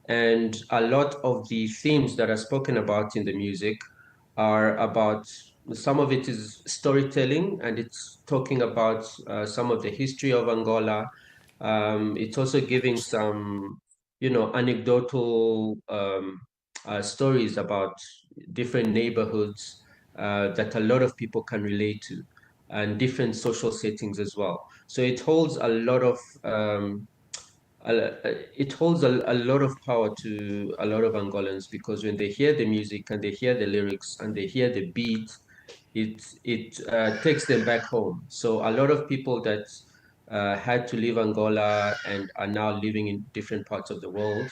And a lot of the themes that are spoken about in the music are about, some of it is storytelling and it's talking about some of the history of Angola. It's also giving some, anecdotal stories about different neighborhoods that a lot of people can relate to and different social settings as well. So it holds a lot of a lot of power to a lot of Angolans because when they hear the music and they hear the lyrics and they hear the beat, it takes them back home. So a lot of people that had to leave Angola and are now living in different parts of the world,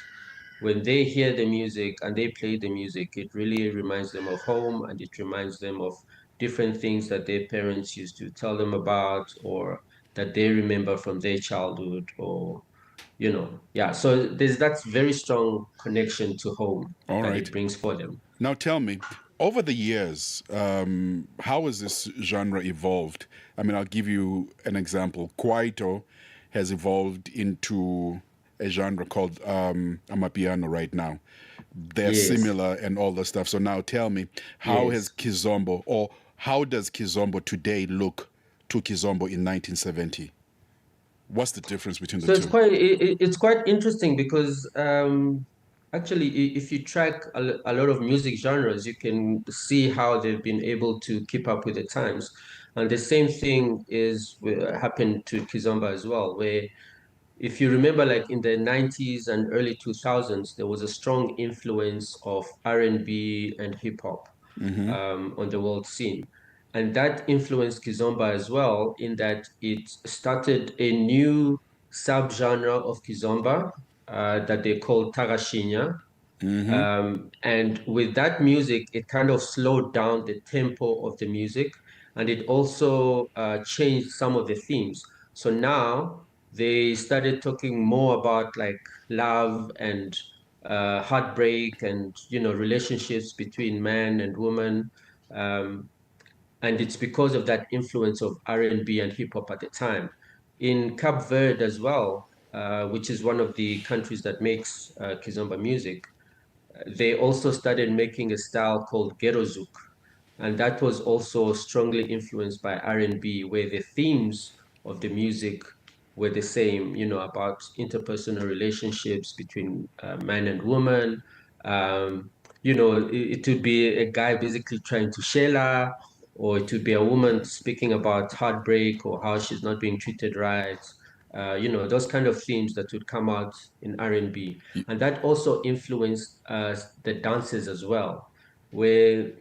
when they hear the music and they play the music, it really reminds them of home and it reminds them of different things that their parents used to tell them about or that they remember from their childhood or, so there's that very strong connection to home that it brings for them. Now tell me, over the years, how has this genre evolved? I mean, I'll give you an example. Kwaito has evolved into a genre called Amapiano right now. They're similar and all the stuff. So now tell me, how has Kizombo, or how does Kizombo today look to Kizombo in 1970? What's the difference between the two? It's quite interesting because actually, if you track a lot of music genres, you can see how they've been able to keep up with the times. And the same thing happened to Kizomba as well, where if you remember, like in the 90s and early 2000s, there was a strong influence of R&B and hip hop on the world scene. And that influenced Kizomba as well, in that it started a new subgenre of Kizomba that they call Tarashinya. And with that music, it kind of slowed down the tempo of the music, and it also changed some of the themes. So now they started talking more about like love and heartbreak and relationships between man and woman. And it's because of that influence of R&B and hip hop at the time. In Cape Verde as well, which is one of the countries that makes Kizomba music, they also started making a style called Ghetto Zouk. And that was also strongly influenced by R&B, where the themes of the music were the same, about interpersonal relationships between man and woman. It would be a guy basically trying to share her, or it would be a woman speaking about heartbreak or how she's not being treated right. Those kind of themes that would come out in R&B. And that also influenced the dances as well, where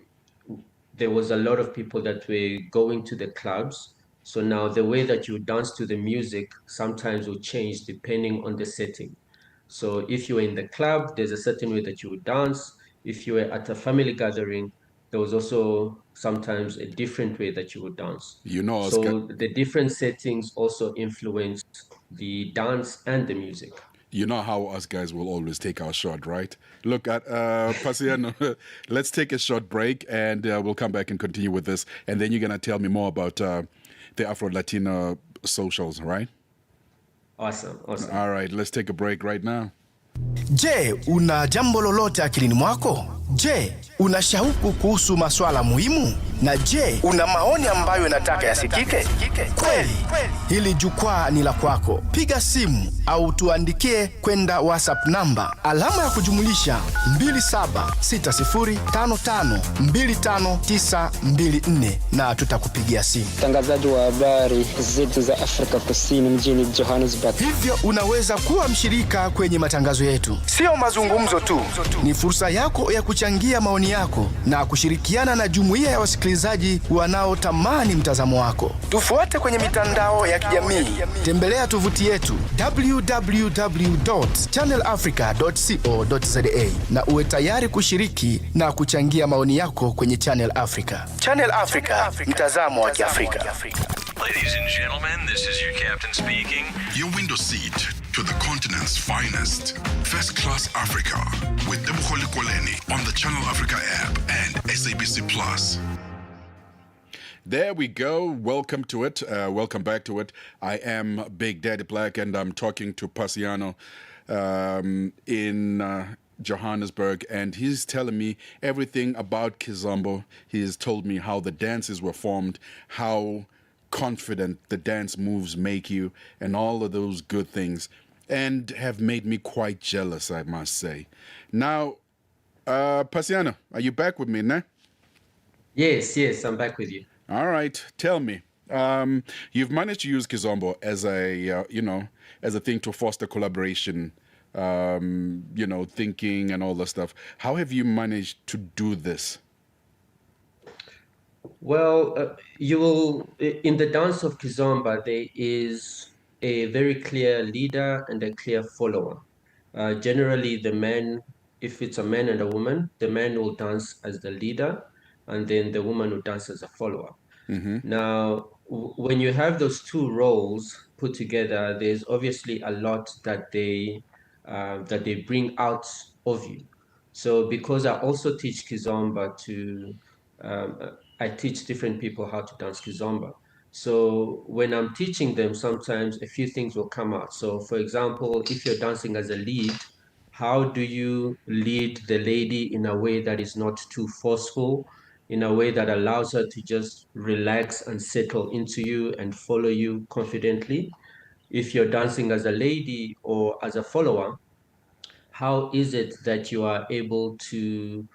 there was a lot of people that were going to the clubs. So now the way that you dance to the music sometimes will change depending on the setting. So if you were in the club, there's a certain way that you would dance. If you were at a family gathering, there was also sometimes a different way that you would dance. So the different settings also influence the dance and the music. You know how us guys will always take our shot, right? Look, at Pasiano, let's take a short break and we'll come back and continue with this. And then you're going to tell me more about the Afro-Latino socials, right? Awesome. All right, let's take a break right now. Je, una jambo lolote akilini mwako? Je, una shauku kuhusu masuala muhimu? Na je, una maoni ambayo unataka yasikike? Kweli, hili jukwaa ni la kwako. Piga simu au tuandikie kwenda WhatsApp namba alama ya kujumulisha 2760552594 na tutakupigia simu. Mtangazaji wa habari zetu za Afrika Kusini mjini Johannesburg. Hivyo unaweza kuwa mshirika kwenye matangazo yetu. Sio mazungumzo tu, ni fursa yako ya kuchangia maoni yako na kushirikiana na jumuiya ya wasikilizaji wanaotamani mtazamo wako. Tufuate kwenye mitandao ya kijamii. Tembelea tovuti yetu www.channelafrica.co.za na uwe tayari kushiriki na kuchangia maoni yako kwenye Channel Africa. Channel Africa, mtazamo wa Kiafrika. Ladies and gentlemen, this is your captain speaking. Your window seat to the continent's finest. First Class Africa with Debukholi Koleni on the Channel Africa app and SABC Plus. There we go. Welcome to it. Welcome back to it. I am Big Daddy Black, and I'm talking to Pasiano in Johannesburg, and he's telling me everything about Kizomba. He's told me how the dances were formed, how confident the dance moves make you, and all of those good things, and have made me quite jealous, I must say. Now, Pasiano, are you back with me, nah? Yes, I'm back with you. All right, tell me. You've managed to use Kizomba as a, as a thing to foster collaboration, thinking and all that stuff. How have you managed to do this? Well, you will, in the dance of Kizomba, there is a very clear leader and a clear follower. Generally, the man, if it's a man and a woman, the man will dance as the leader, and then the woman will dance as a follower. Mm-hmm. Now, when you have those two roles put together, there's obviously a lot that they bring out of you. So because I also teach Kizomba I teach different people how to dance Kizomba. So when I'm teaching them, sometimes a few things will come out. So for example, if you're dancing as a lead, how do you lead the lady in a way that is not too forceful, in a way that allows her to just relax and settle into you and follow you confidently? If you're dancing as a lady or as a follower, how is it that you are able to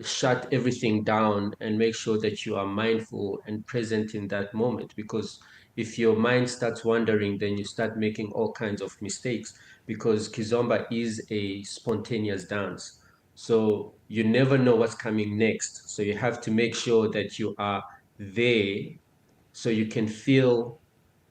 shut everything down and make sure that you are mindful and present in that moment? Because if your mind starts wandering, then you start making all kinds of mistakes, because Kizomba is a spontaneous dance. So you never know what's coming next. So you have to make sure that you are there so you can feel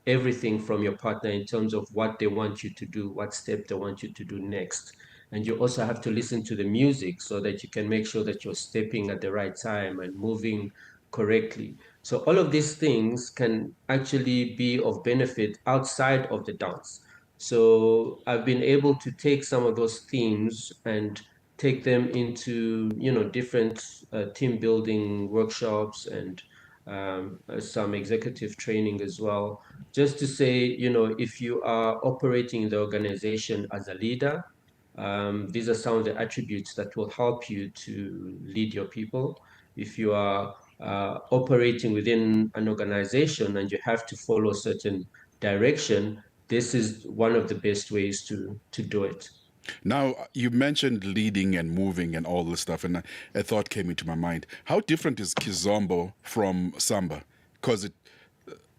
everything from your partner in terms of what they want you to do, what step they want you to do next. And you also have to listen to the music so that you can make sure that you're stepping at the right time and moving correctly. So all of these things can actually be of benefit outside of the dance. So I've been able to take some of those themes and take them into, different team building workshops and some executive training as well, just to say, if you are operating in the organization as a leader, these are some of the attributes that will help you to lead your people. If you are operating within an organization and you have to follow a certain direction, this is one of the best ways to do it. Now, you mentioned leading and moving and all this stuff, and a thought came into my mind. How different is Kizomba from Samba? Because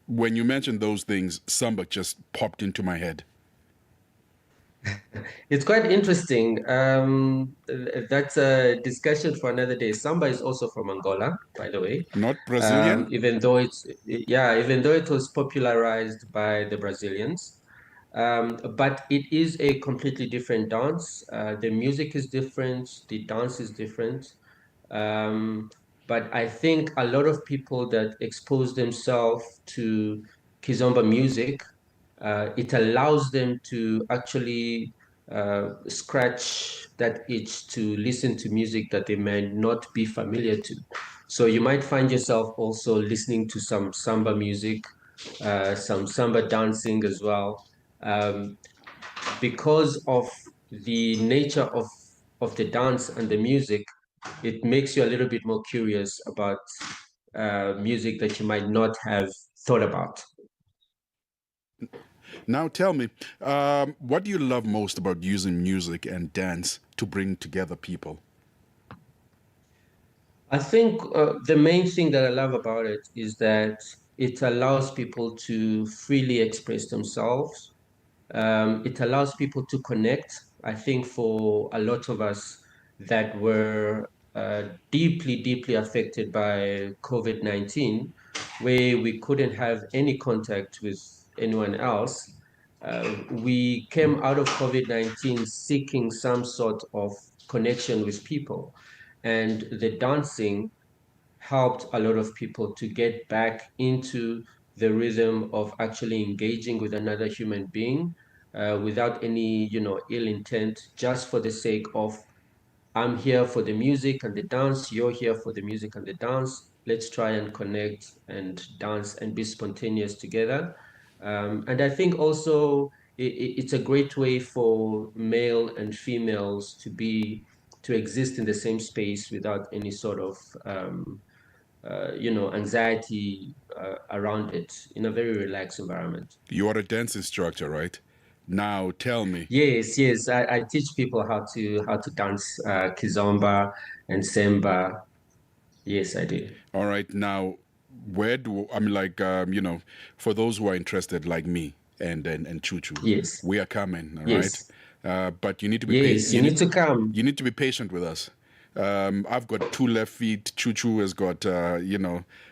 when you mentioned those things, Samba just popped into my head. It's quite interesting. That's a discussion for another day. Samba is also from Angola, by the way. Not Brazilian? Even though it was popularized by the Brazilians. But it is a completely different dance. The music is different, the dance is different. But I think a lot of people that expose themselves to Kizomba music, it allows them to actually scratch that itch to listen to music that they may not be familiar to. So you might find yourself also listening to some Samba music, some Samba dancing as well. Because of the nature of the dance and the music, it makes you a little bit more curious about music that you might not have thought about. Now tell me, what do you love most about using music and dance to bring together people? I think the main thing that I love about it is that it allows people to freely express themselves. It allows people to connect. I think for a lot of us that were deeply, deeply affected by COVID-19, where we couldn't have any contact with anyone else, we came out of COVID-19 seeking some sort of connection with people. And the dancing helped a lot of people to get back into the rhythm of actually engaging with another human being without any, ill intent, just for the sake of I'm here for the music and the dance, you're here for the music and the dance. Let's try and connect and dance and be spontaneous together. And I think also it's a great way for male and females to exist in the same space without any sort of anxiety around it, in a very relaxed environment. You are a dance instructor, right? Now tell me. Yes. I teach people how to dance kizomba and semba. Yes, I do. All right. Now, for those who are interested, like me and Chuchu, yes, we are coming. All yes. right. But you need to be yes, you need to come. You need to be patient with us. I've got 2 left feet. Chuchu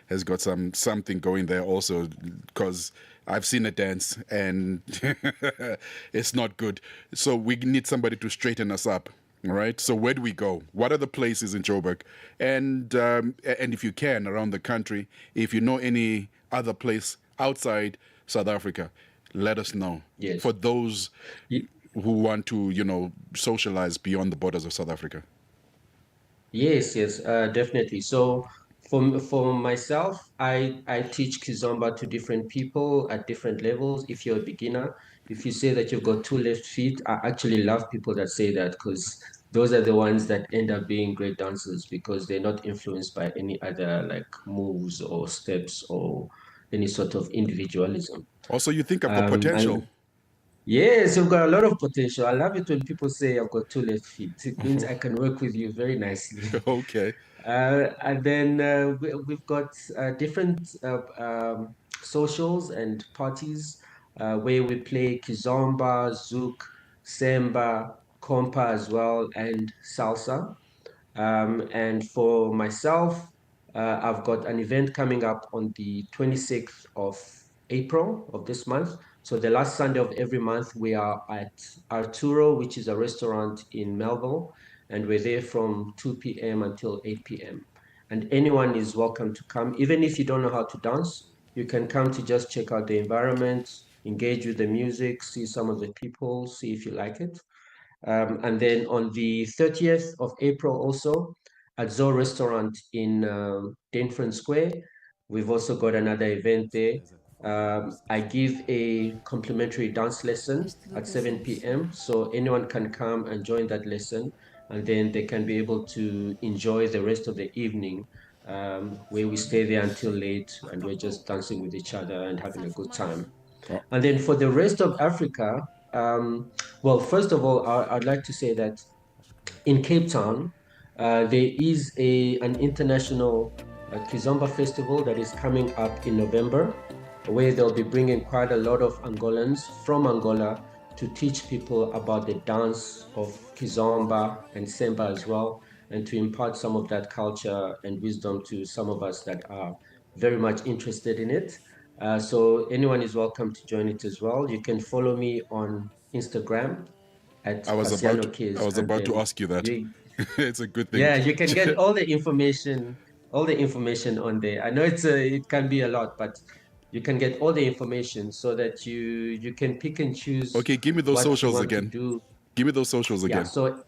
has got something going there also, because I've seen a dance and it's not good. So we need somebody to straighten us up. All right. So where do we go? What are the places in Joburg? And if you can, around the country, if you know any other place outside South Africa, let us know. Yes. For those who want to, socialize beyond the borders of South Africa. Yes, definitely. So for myself, I teach kizomba to different people at different levels. If you're a beginner, if you say that you've got 2 left feet, I actually love people that say that, because those are the ones that end up being great dancers, because they're not influenced by any other like moves or steps or any sort of individualism. Also, you think I've got potential. Yes, you've got a lot of potential. I love it when people say I've got 2 left feet. It means I can work with you very nicely. Okay. And then we've got different socials and parties where we play kizomba, zouk, semba, compa as well, and salsa. And for myself, I've got an event coming up on the 26th of April of this month. So the last Sunday of every month, we are at Arturo, which is a restaurant in Melville, and we're there from 2 p.m. until 8 p.m. And anyone is welcome to come. Even if you don't know how to dance, you can come to just check out the environment, engage with the music, see some of the people, see if you like it. And then on the 30th of April also, at Zoe Restaurant in Dainfern Square, we've also got another event there. I give a complimentary dance lesson at 7 p.m. So anyone can come and join that lesson, and then they can be able to enjoy the rest of the evening, where we stay there until late and we're just dancing with each other and having a good time. And then for the rest of Africa, well, first of all, I'd like to say that in Cape Town, there is an international Kizomba festival that is coming up in November, where they'll be bringing quite a lot of Angolans from Angola to teach people about the dance of Kizomba and Semba as well, and to impart some of that culture and wisdom to some of us that are very much interested in it. So anyone is welcome to join it as well. You can follow me on Instagram at I was about to ask you that. It's a good thing. Yeah, you can get all the information on there. I know it can be a lot, but you can get all the information so that you can pick and choose. Okay, give me those socials again. Give me those socials again. Yeah,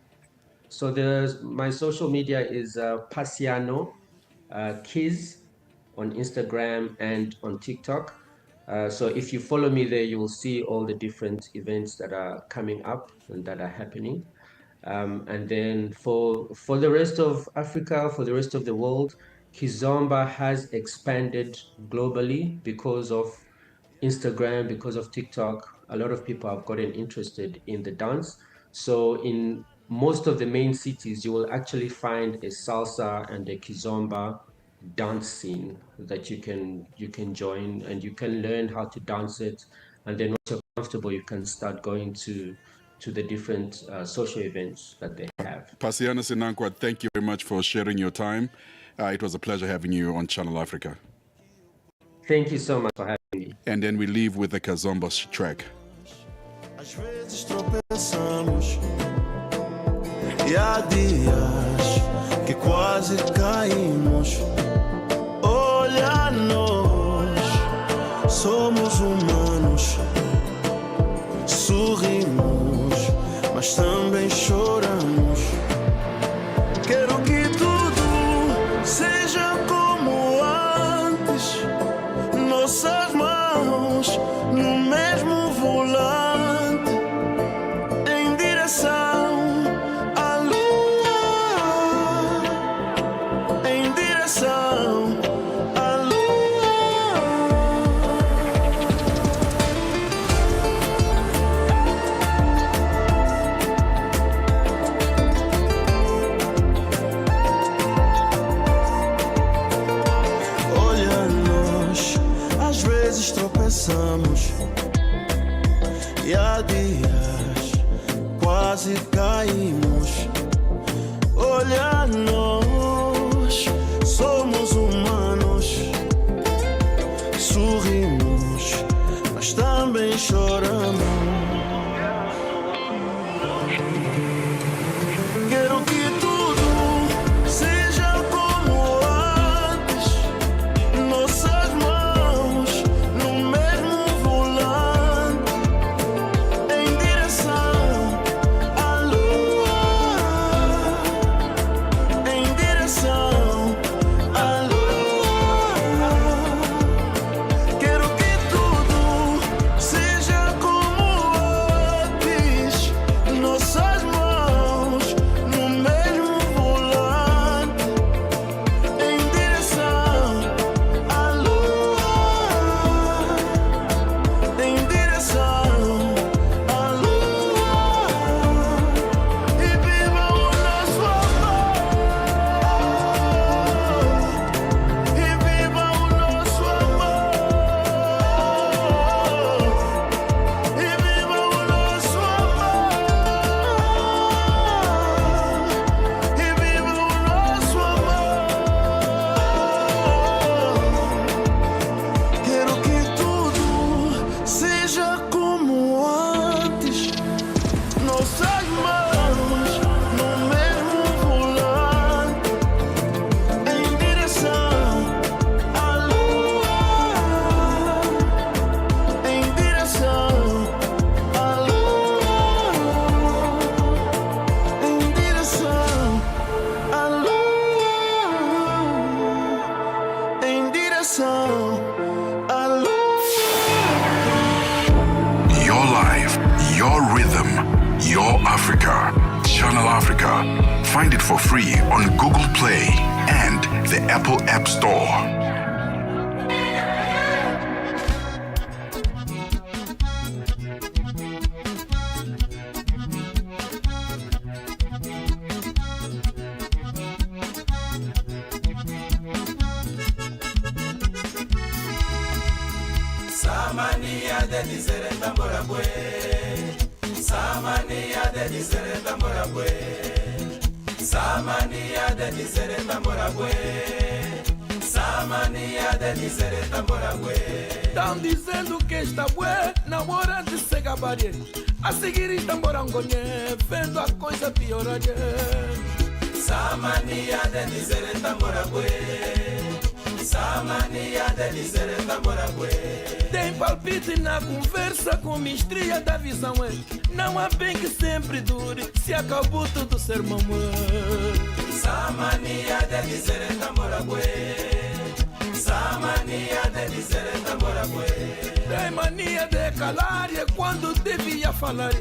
so my social media is Pasiano Kiz on Instagram and on TikTok. So if you follow me there, you will see all the different events that are coming up and that are happening. And then for the rest of Africa, for the rest of the world, Kizomba has expanded globally because of Instagram, because of TikTok. A lot of people have gotten interested in the dance. So in most of the main cities, you will actually find a salsa and a Kizomba dance scene that you can join, and you can learn how to dance it. And then once you're comfortable, you can start going to the different social events that they have. Pasiana Sinankwa, thank you very much for sharing your time. It was a pleasure having you on Channel Africa. Thank you so much for having me. And then we leave with the Kizomba track. Às vezes tropeçamos e há dias que quase caímos. Olha nós, somos humanos, sorrimos, mas também choramos. Quero que tudo seja como antes, nossas mãos no mesmo volante, em direção à lua, em direção à tropeçamos e há dias quase caímos. Olha nós, somos humanos, sorrimos, mas também choramos. Quero que tudo seja como antes, nossas mãos no mesmo volante, em direção à lua, em direção à lua. Quero que tudo seja como antes, nossas mãos no mesmo volante, em direção à lua, em direção à lua. E viva o nosso amor, e viva o nosso amor, e viva o nosso amor, e viva o nosso amor. Quero que tudo seja como antes, nossas mãos no mesmo volante, em direção à lua, em direção à lua, em direção à lua, em direção à lua. Your life, your rhythm, your Africa. Channel Africa. Find it for free on Google Play and the Apple App Store. Samania de diserenda morabwe, Samania de diserenda morabwe, Samania de diserenda morabwe, Samania de diserenda morabwe. Tão dizendo que está bué, na hora de se gabaria. A seguir estão morangonê, vendo a coisa piorar. Samania de diserenda morabwe, Samania de diserenda morabwe. Tem palpite na conversa com mistria da visão. Não há bem que sempre dure, se acabou tudo ser mamãe. Samania de diserenda morabwe, Samania de diserenda morabwe. Tem mania de calar e quando devia falar.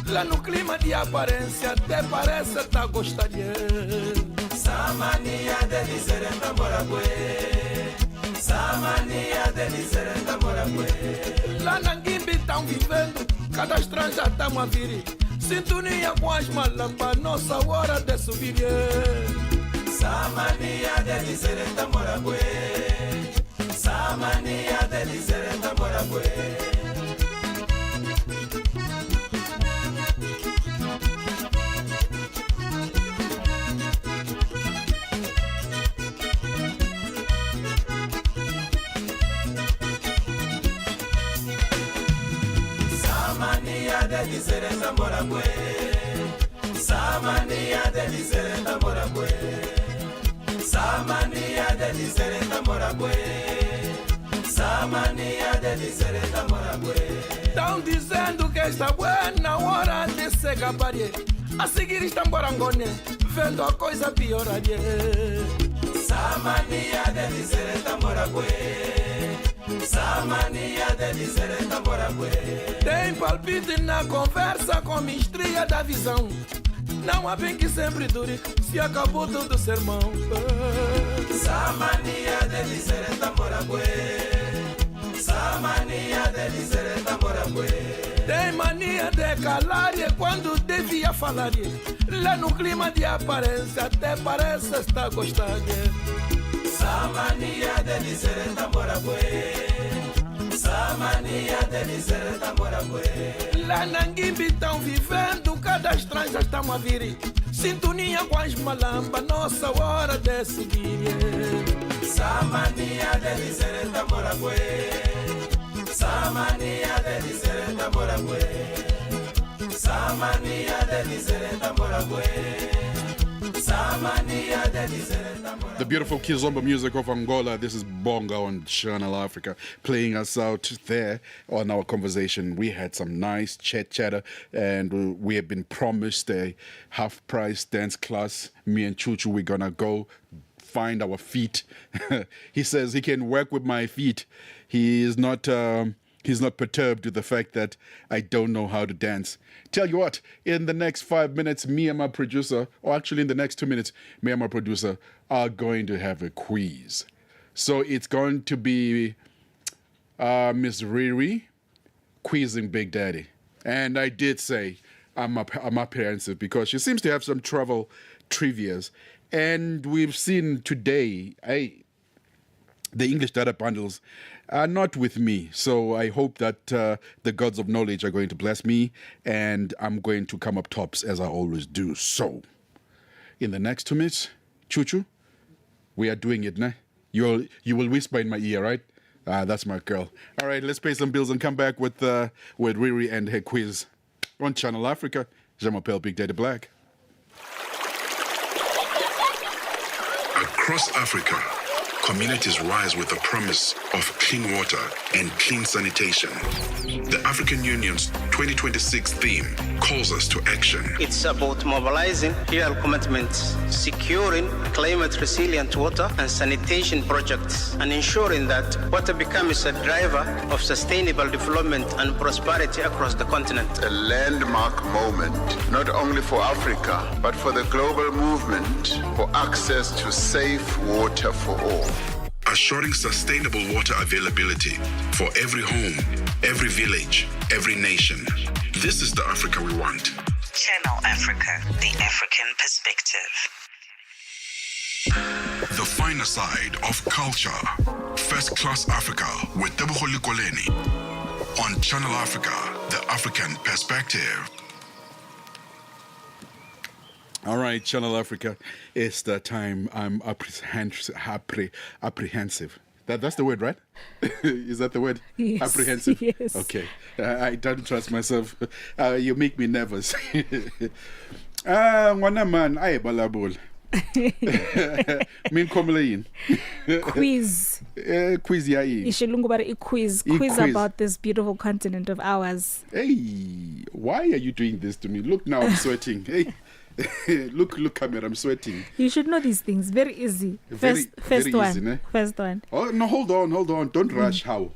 Lá no clima de aparência até parece tá gostar de Samania de dizer Morabué. Samania de dizer Morabué. Lá na Guimbi tão vivendo, cada estranja tamo a vir. Sintonia com as malampas, nossa hora de subir. Samania de dizer Morabué. Samania de dizer Morabué. Samania de dizer Morabué. Samania de dizer Morabué. Samania de dizer Morabué. Samania de dizer Morabué. Estão dizendo que está boa na hora de se gabarie. A seguir estão Borangone, vendo a coisa pioraria. Samania de dizer Morabué. Samania de dizer Morabué. Tem palpite na conversa com mistria da visão. Não há bem que sempre dure, se acabou todo o sermão. Samania de dizer Morabué. Samania de dizer Morabué. Tem mania de calar quando devia falar. Lá no clima de aparência até parece estar gostando. Samania de dizer Morabué. Samania de dizer Morabué. Lá na Guimbi tão vivendo, cada estranja estão a vir. Sintonia com as malambas, nossa hora de subir. Samania de dizer Morabué. Samania de dizer Morabué. Samania de dizer Morabué. The beautiful Kizomba music of Angola. This is Bonga on Channel Africa, playing us out there on our conversation. We had some nice chatter, and we have been promised a half-price dance class. Me and Chuchu, we're gonna go find our feet. He says he can work with my feet. He's not perturbed with the fact that I don't know how to dance. Tell you what, in the next 5 minutes, me and my producer, or actually in the next 2 minutes, me and my producer are going to have a quiz. So it's going to be Miss Riri quizzing Big Daddy. And I did say I'm apprehensive because she seems to have some travel trivias. And we've seen today, the English data bundles are not with me. So I hope that the gods of knowledge are going to bless me and I'm going to come up tops as I always do. So in the next 2 minutes, Chuchu, we are doing it, nah? You will whisper in my ear, right? That's my girl. All right, let's pay some bills and come back with Riri and her quiz on Channel Africa. Jean-Mapel Big Daddy Black. Across Africa, communities rise with the promise of clean water and clean sanitation. The African Union's 2026 theme calls us to action. It's about mobilizing real commitments, securing climate-resilient water and sanitation projects, and ensuring that water becomes a driver of sustainable development and prosperity across the continent. A landmark moment, not only for Africa, but for the global movement for access to safe water for all. Assuring sustainable water availability for every home, every village, every nation. This is the Africa we want. Channel Africa, the African perspective. The finer side of culture. First Class Africa with Tebogo Likoleni. On Channel Africa, the African perspective. All right, Channel Africa, it's the time. I'm apprehensive. That's the word, right? Is that the word? Yes. Apprehensive? Yes. Okay. I don't trust myself. You make me nervous. Ngwana man, aye balabul. Min komlein. Quiz. Quiz ya yi. Ishilungu bari quiz. Quiz about this beautiful continent of ours. Hey, why are you doing this to me? Look now, I'm sweating. Hey. look, camera, I'm sweating. You should know these things. Very easy. Very one. Easy, ne? First one. Oh, no, hold on. Don't rush. How?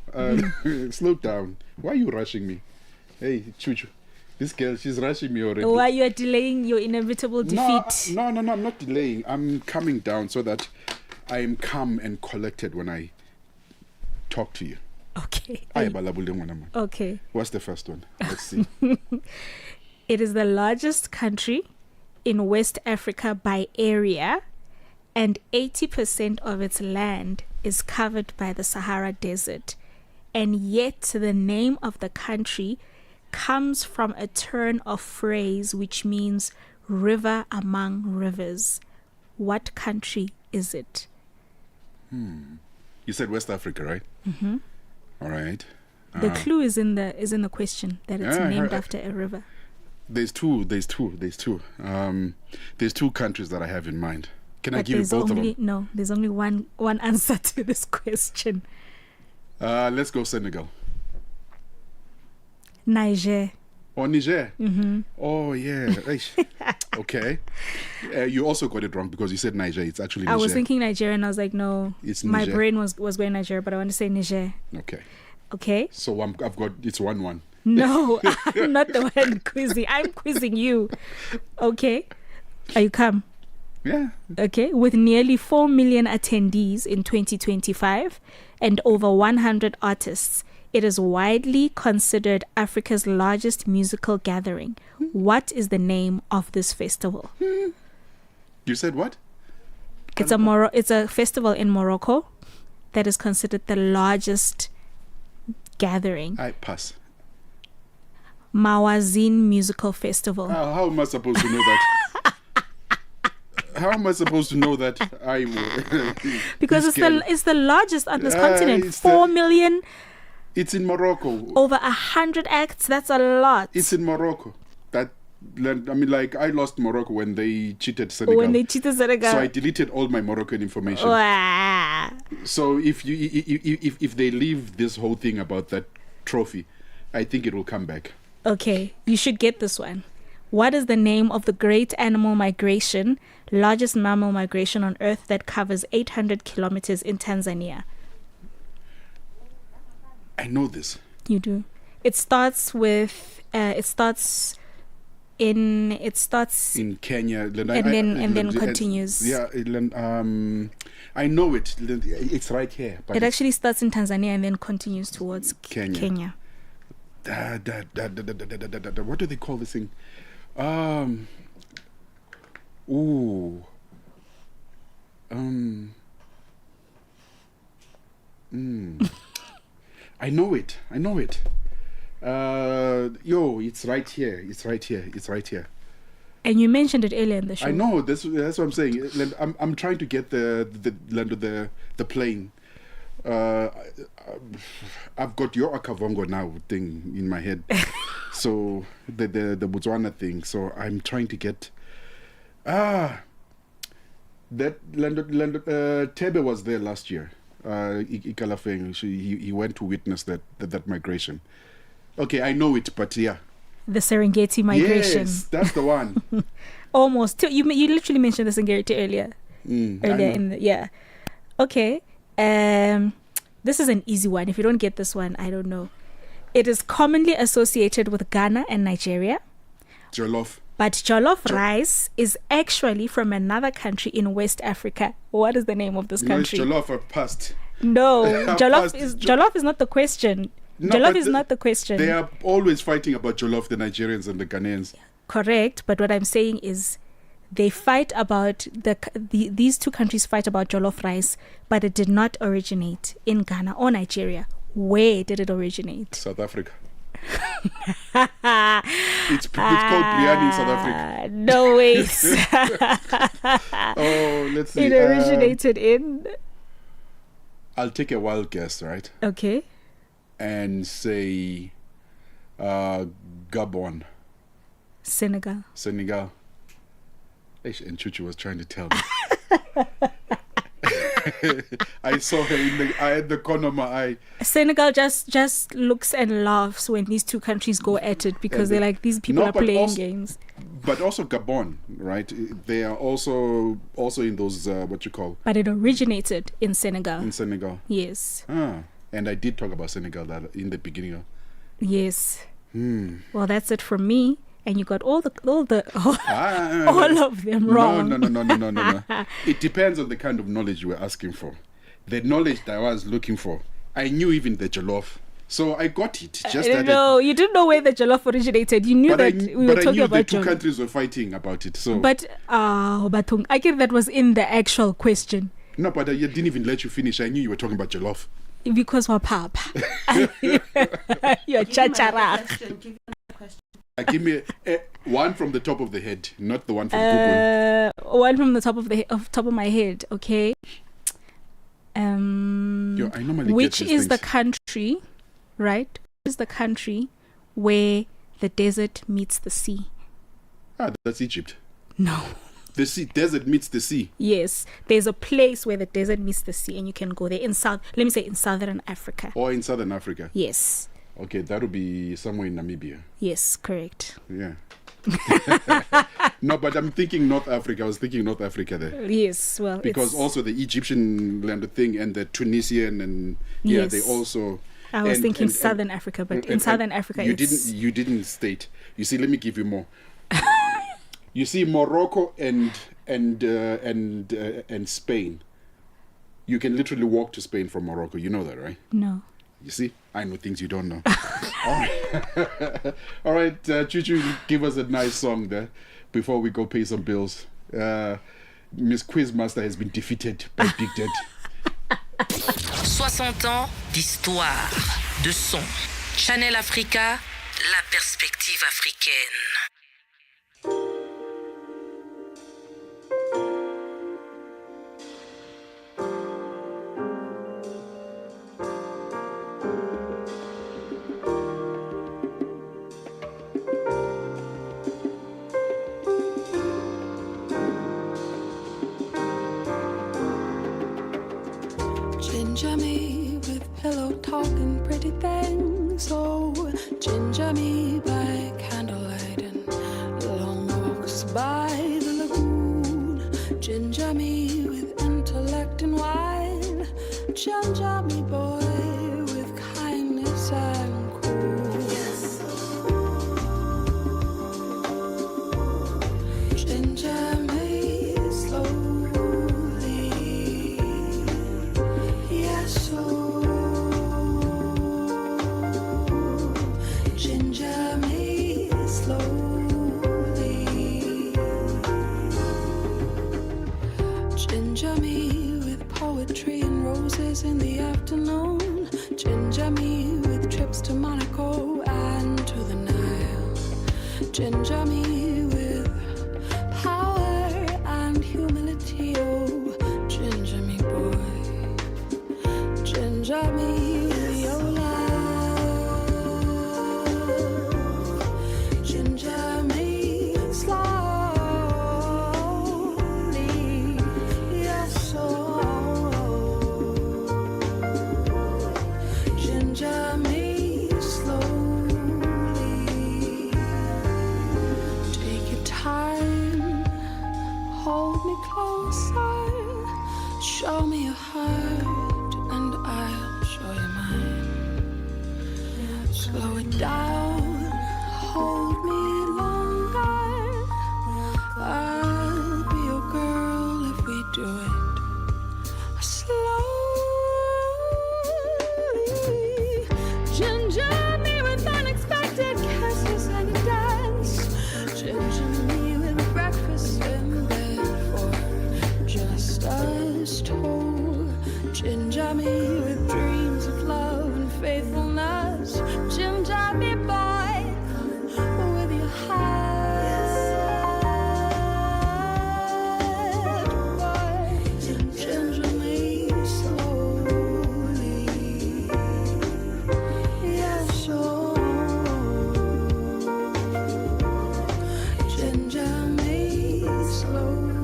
Slow down. Why are you rushing me? Hey, Chuchu. This girl, she's rushing me already. Why you are delaying your inevitable defeat? No, I'm not delaying. I'm coming down so that I am calm and collected when I talk to you. Okay. Okay. What's the first one? Let's see. It is the largest country in West Africa by area, and 80% of its land is covered by the Sahara Desert. And yet the name of the country comes from a turn of phrase which means river among rivers. What country is it? You said West Africa, right? Mm-hmm. All right. The clue is in the question that it's named after a river. There's two. There's two countries that I have in mind. Can I give you both of them? No, there's only one answer to this question. Let's go Senegal. Niger. Oh, Niger. Mm-hmm. Oh, yeah. Okay. You also got it wrong because you said Niger. It's actually Niger. I was thinking Nigeria and I was like, no. It's my Niger. brain was going Nigeria, but I want to say Niger. Okay. Okay. So I've got, it's 1-1. No, I'm not the one quizzing. I'm quizzing you. Okay. Are you calm? Yeah. Okay. With nearly 4 million attendees in 2025 and over 100 artists, it is widely considered Africa's largest musical gathering. What is the name of this festival? You said what? It's a festival in Morocco that is considered the largest gathering. I pass. Mawazin Musical Festival. How am I supposed to know that? How am I supposed to know that? Because it's the largest on this continent. 4 million. It's in Morocco. Over 100 acts. That's a lot. It's in Morocco. I lost Morocco when they cheated Senegal. So I deleted all my Moroccan information. Wow. So if they leave this whole thing about that trophy, I think it will come back. Okay, you should get this one. What is the name of the great animal migration, largest mammal migration on Earth that covers 800 kilometers in Tanzania? I know this. You do. It starts in Kenya, and then continues. Yeah, I know it. It's right here. But it actually starts in Tanzania and then continues towards Kenya. What do they call this thing? I know it. It's right here. And you mentioned it earlier in the show. I know. That's what I'm saying. I'm trying to get the plane. I've got your Akavongo now thing in my head. So the Botswana thing. So I'm trying to get that Tebe was there last year. Ikalafeng, he went to witness that migration. Okay, I know it, but yeah. The Serengeti migration. Yes, that's the one. Almost. You literally mentioned the Serengeti earlier. Okay. This is an easy one. If you don't get this one, I don't know. It is commonly associated with Ghana and Nigeria. Jollof. But jollof rice is actually from another country in West Africa. What is the name of this country? No, it's jollof. I passed. No, jollof is not the question. No, jollof is not the question. They are always fighting about jollof, the Nigerians and the Ghanaians. Correct, but what I'm saying is they fight about these two countries fight about jollof rice, but it did not originate in Ghana or Nigeria. Where did it originate? South Africa. It's called biryani in South Africa. No ways. Let's see. It originated in. I'll take a wild guess, right? Okay. And say Gabon. Senegal. And Chuchu was trying to tell me. I saw her at the corner of my eye. Senegal just looks and laughs when these two countries go at it because they're like, these people are playing games. But also Gabon, right? They are also in those what you call. But it originated in Senegal. In Senegal. Yes. And I did talk about Senegal in the beginning. Yes. Well, that's it from me. And you got all of them wrong. No. It depends on the kind of knowledge you were asking for. The knowledge that I was looking for, I knew even the jollof. So I got it. Just that you didn't know where the jollof originated. You knew that we were talking about the two countries were fighting about it. So, but I get that was in the actual question. No, but I didn't even let you finish. I knew you were talking about jollof. Because we're papa. You're chachara. Give me one from the top of the head, not the one from Google. One from the top of my head. Okay. I normally which get is these the things. country, right? Which is the country where the desert meets the sea? That's Egypt. No. The desert meets the sea. Yes, there's a place where the desert meets the sea, and you can go there in southern Africa. Or in southern Africa. Yes. Okay, that would be somewhere in Namibia. Yes, correct. Yeah. No, but I'm thinking North Africa. I was thinking North Africa there. Yes, well, because also the Egyptian land thing and the Tunisian and yes. they also. I was thinking Southern Africa, but in Southern Africa, you didn't state. You see, let me give you more. You see, Morocco and Spain. You can literally walk to Spain from Morocco. You know that, right? No. You see, I know things you don't know. All right, Chuchu, give us a nice song there before we go pay some bills. Miss Quizmaster has been defeated by Big Dead. 60 ans d'histoire, de son. Channel Africa, la perspective africaine. Ginger me with pillow talking pretty things. Oh, ginger me by candlelight and long walks by the lagoon. Ginger me with intellect and wine. Ginger me, boy, with kindness and cool. Yes. Ginger me slowly. Yes, oh. Ginger me slowly. Ginger me with poetry and roses in the afternoon. Ginger me with trips to Monaco and to the Nile. Ginger me with power and humility. Oh, ginger me, boy. Ginger me with your love. Ginger me slowly. Yes, oh. Ginger me slowly. Take your time. Hold me closer. Show me your heart and I'll show you mine. Slow it down, hold me longer. I'll be your girl if we do it slowly. Ginger me with unexpected kisses and a dance. Ginger me with breakfast in bed for just us two. Ginger me with dreams of love and faithfulness. Ginger me, boy, with your heart, boy. Ginger me slowly. Yes, oh. Ginger me slowly.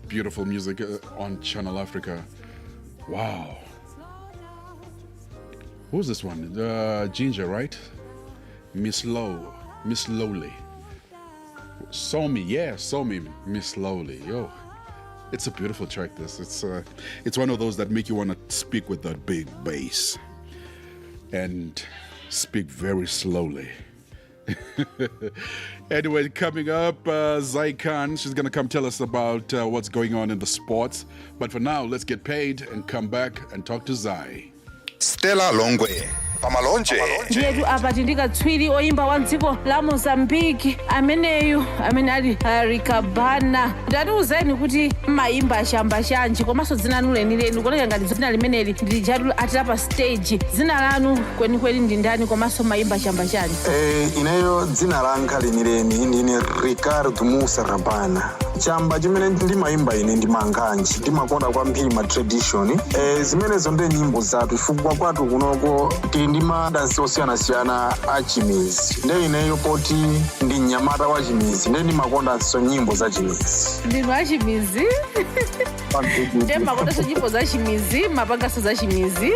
Beautiful music on Channel Africa. Wow. Who's this one? Ginger, right? Miss Lowly. Saw me, Miss Lowly. Yo, It's a beautiful track. It's one of those that make you want to speak with that big bass and speak very slowly. Anyway, coming up, Zai Khan, she's going to come tell us about what's going on in the sports. But for now, let's get paid and come back and talk to Zai. Stella Longwe pamalonje Jedu apa tindikatswiri oimba wa dziko la Mozambique ameneyu amene ali Rikabana ndatiuzeni kuti maimba shamba shanji komanso dzina lanu lenileni kuoneka ngati dzina limeneli ndi Jedu atapa stage dzina lanu kwenikweni ndi ndani komanso maimba shamba shanji ineyo dzina langa lenileni ndine Ricardo Musa Rabana chamba chimene ndimaimba ine ndi manganji ndimakonda kwambiri ma tradition zimenezo ndi nyimbo zathu chifukwa kwathu kunoko tili ndi madansi osiyanasiyana a chimizi ndi ineyo poti ndi mnyamata wa chimizi ndi ndimakondanso nyimbo za chimizi ndinu a chimizi ndi makondanso nyimbo za chimizi mapangaso za chimizi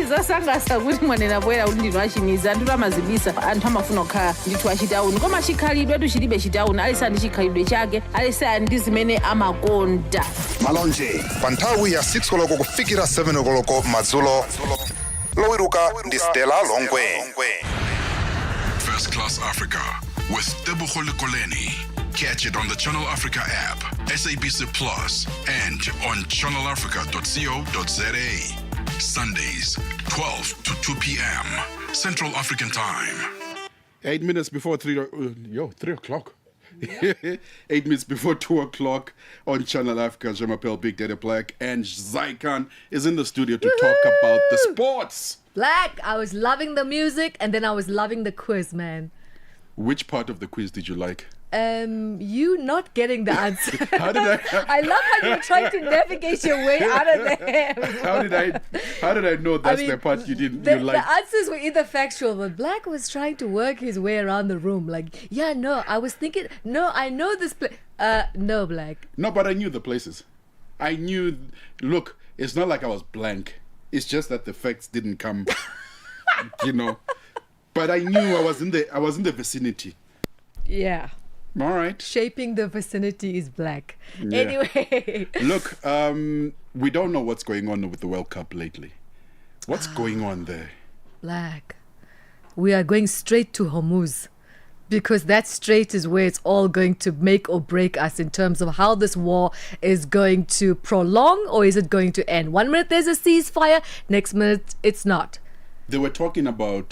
zosangalatsa kuti mwanena poyera kuti ndinu a chimizi anthu amazibisa anthu amafuna kukhala ndithu achitauni koma chikhalidwe chilibe chitauni alisa ndi chikhalidwe chake alisa ndi zimene amakonda malonje pa nthawi ya 6 koloko kufikira 7 koloko madzulo lowiruka ndi Stella Longwe. First Class Africa with Tebogo Lekoleni. Catch it on the Channel Africa app, SABC Plus, and on channelafrica.co.za. Sundays, 12 to 2 p.m. Central African Time. 8 minutes before 3 o'clock. 8 minutes before 2 o'clock on Channel Africa. Je m'appelle Big Daddy Black, and Zai Khan is in the studio to talk about the sports. Black, I was loving the music and then I was loving the quiz, man. Which part of the quiz did you like? You not getting the answer. How did I love how you were trying to navigate your way out of there. How did I know that's the part you didn't you like? The answers were either factual, but Black was trying to work his way around the room. Like, yeah, no, I was thinking, no, I know this place. No, Black. No, but I knew the places. I knew. Look, it's not like I was blank. It's just that the facts didn't come. But I knew I was in the vicinity. Yeah. All right. Shaping the vicinity is Black. Yeah. Anyway. Look, we don't know what's going on with the World Cup lately. What's going on there? Black. We are going straight to Hormuz. Because that strait is where it's all going to make or break us in terms of how this war is going to prolong or is it going to end. 1 minute there's a ceasefire, next minute it's not. They were talking about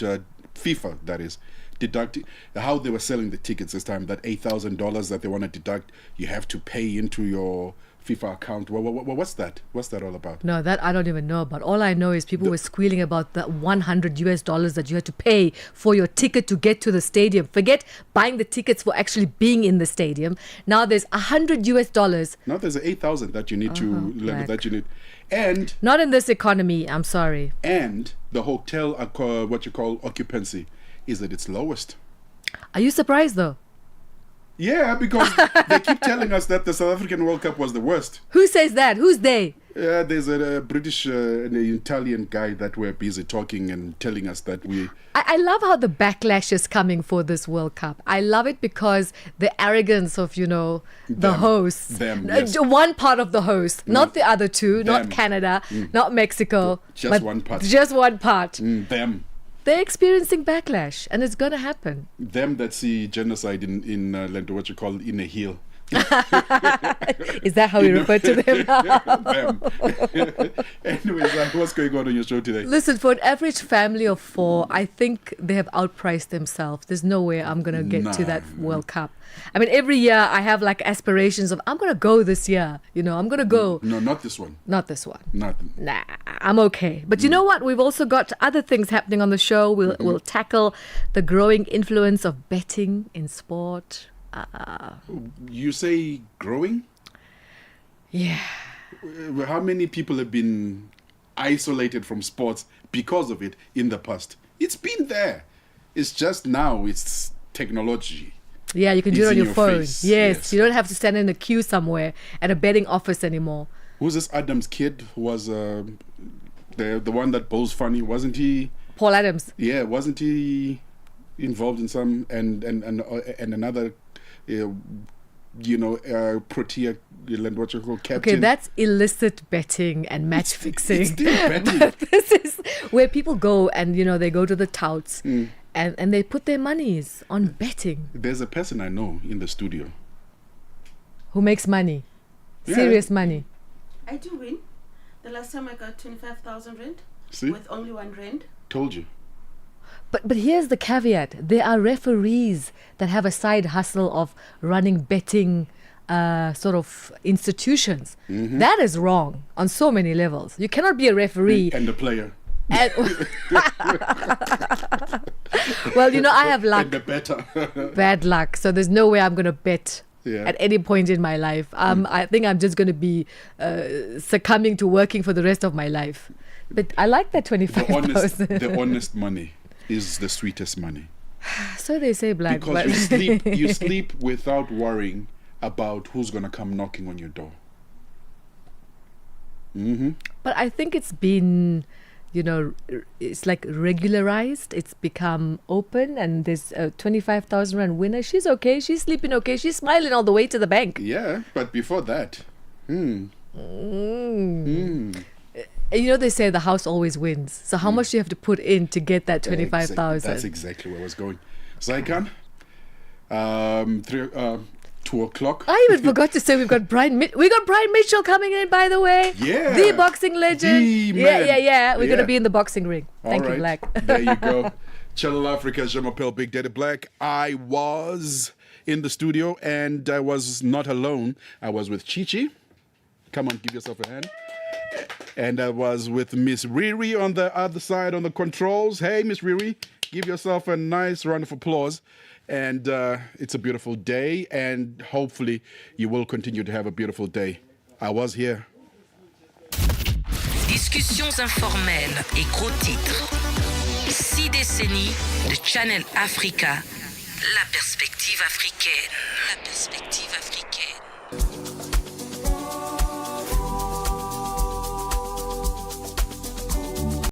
FIFA, that is, deducting how they were selling the tickets this time, that $8,000 that they want to deduct, you have to pay into your FIFA account. What's that? What's that all about? No, that I don't even know about. All I know is people were squealing about the $100 that you had to pay for your ticket to get to the stadium. Forget buying the tickets for actually being in the stadium. Now there's $100. Now there's 8,000 that you need and not in this economy. I'm sorry. And the hotel, what you call occupancy, is at its lowest. Are you surprised though? Yeah, because they keep telling us that the South African World Cup was the worst. Who says that? Who's they? There's a British and an Italian guy that were busy talking and telling us that we... I love how the backlash is coming for this World Cup. I love it because the arrogance of, the hosts. Yes. One part of the host, not the other two, not Canada, not Mexico. Just one part. Just one part. Them. They're experiencing backlash, and it's going to happen. Them that see genocide in a hill. Is that how you refer to them? Them. Anyways, what's going on your show today? Listen, for an average family of 4, I think they have outpriced themselves. There's no way I'm going to get to that World Cup. I mean, every year I have like aspirations of, I'm going to go this year. I'm going to go. No, not this one. Not this one. Nothing. Nah, I'm okay. But you know what? We've also got other things happening on the show. We'll tackle the growing influence of betting in sport. You say growing? Yeah. How many people have been isolated from sports because of it in the past? It's been there. It's just now it's technology. Yeah, you can do it on your phone. Face. Yes, you don't have to stand in a queue somewhere at a betting office anymore. Who's this Adams kid? Was the one that posed funny? Wasn't he? Paul Adams. Yeah, wasn't he involved in some and another Protea, what you call captain. Okay, that's illicit betting and match fixing. It's still betting. But this is where people go and, they go to the touts and they put their monies on betting. There's a person I know in the studio. Who makes money? Yeah. Serious money. I do win. The last time I got 25,000 rand. See? With only 1 rand. Told you. But here's the caveat. There are referees that have a side hustle of running betting sort of institutions. Mm-hmm. That is wrong on so many levels. You cannot be a referee. And the player. Well, I have luck. And the better. Bad luck. So there's no way I'm going to bet Yeah. at any point in my life. I think I'm just going to be succumbing to working for the rest of my life. But I like that 25,000. The honest money is the sweetest money. So they say, Black. Because you sleep without worrying about who's going to come knocking on your door. Mm-hmm. But I think it's been, it's like regularized. It's become open, and there's a 25,000 rand winner. She's okay. She's sleeping okay. She's smiling all the way to the bank. Yeah, but before that, They say the house always wins. So how much do you have to put in to get that 25,000? That's exactly where I was going. Zykan, 2 o'clock. I even forgot to say we got Brian Mitchell coming in, by the way. Yeah. The boxing legend. The man. Yeah. We're going Yeah. to be in the boxing ring. Thank All you, right. Black. There you go. Channel Africa, Je m'appelle Big Daddy Black. I was in the studio and I was not alone. I was with Chichi. Come on, give yourself a hand. And I was with Miss Riri on the other side on the controls. Hey, Miss Riri, give yourself a nice round of applause. And it's a beautiful day, and hopefully you will continue to have a beautiful day. I was here. Discussions informelles et gros titres. 6 décennies de Channel Africa. La perspective africaine. La perspective africaine.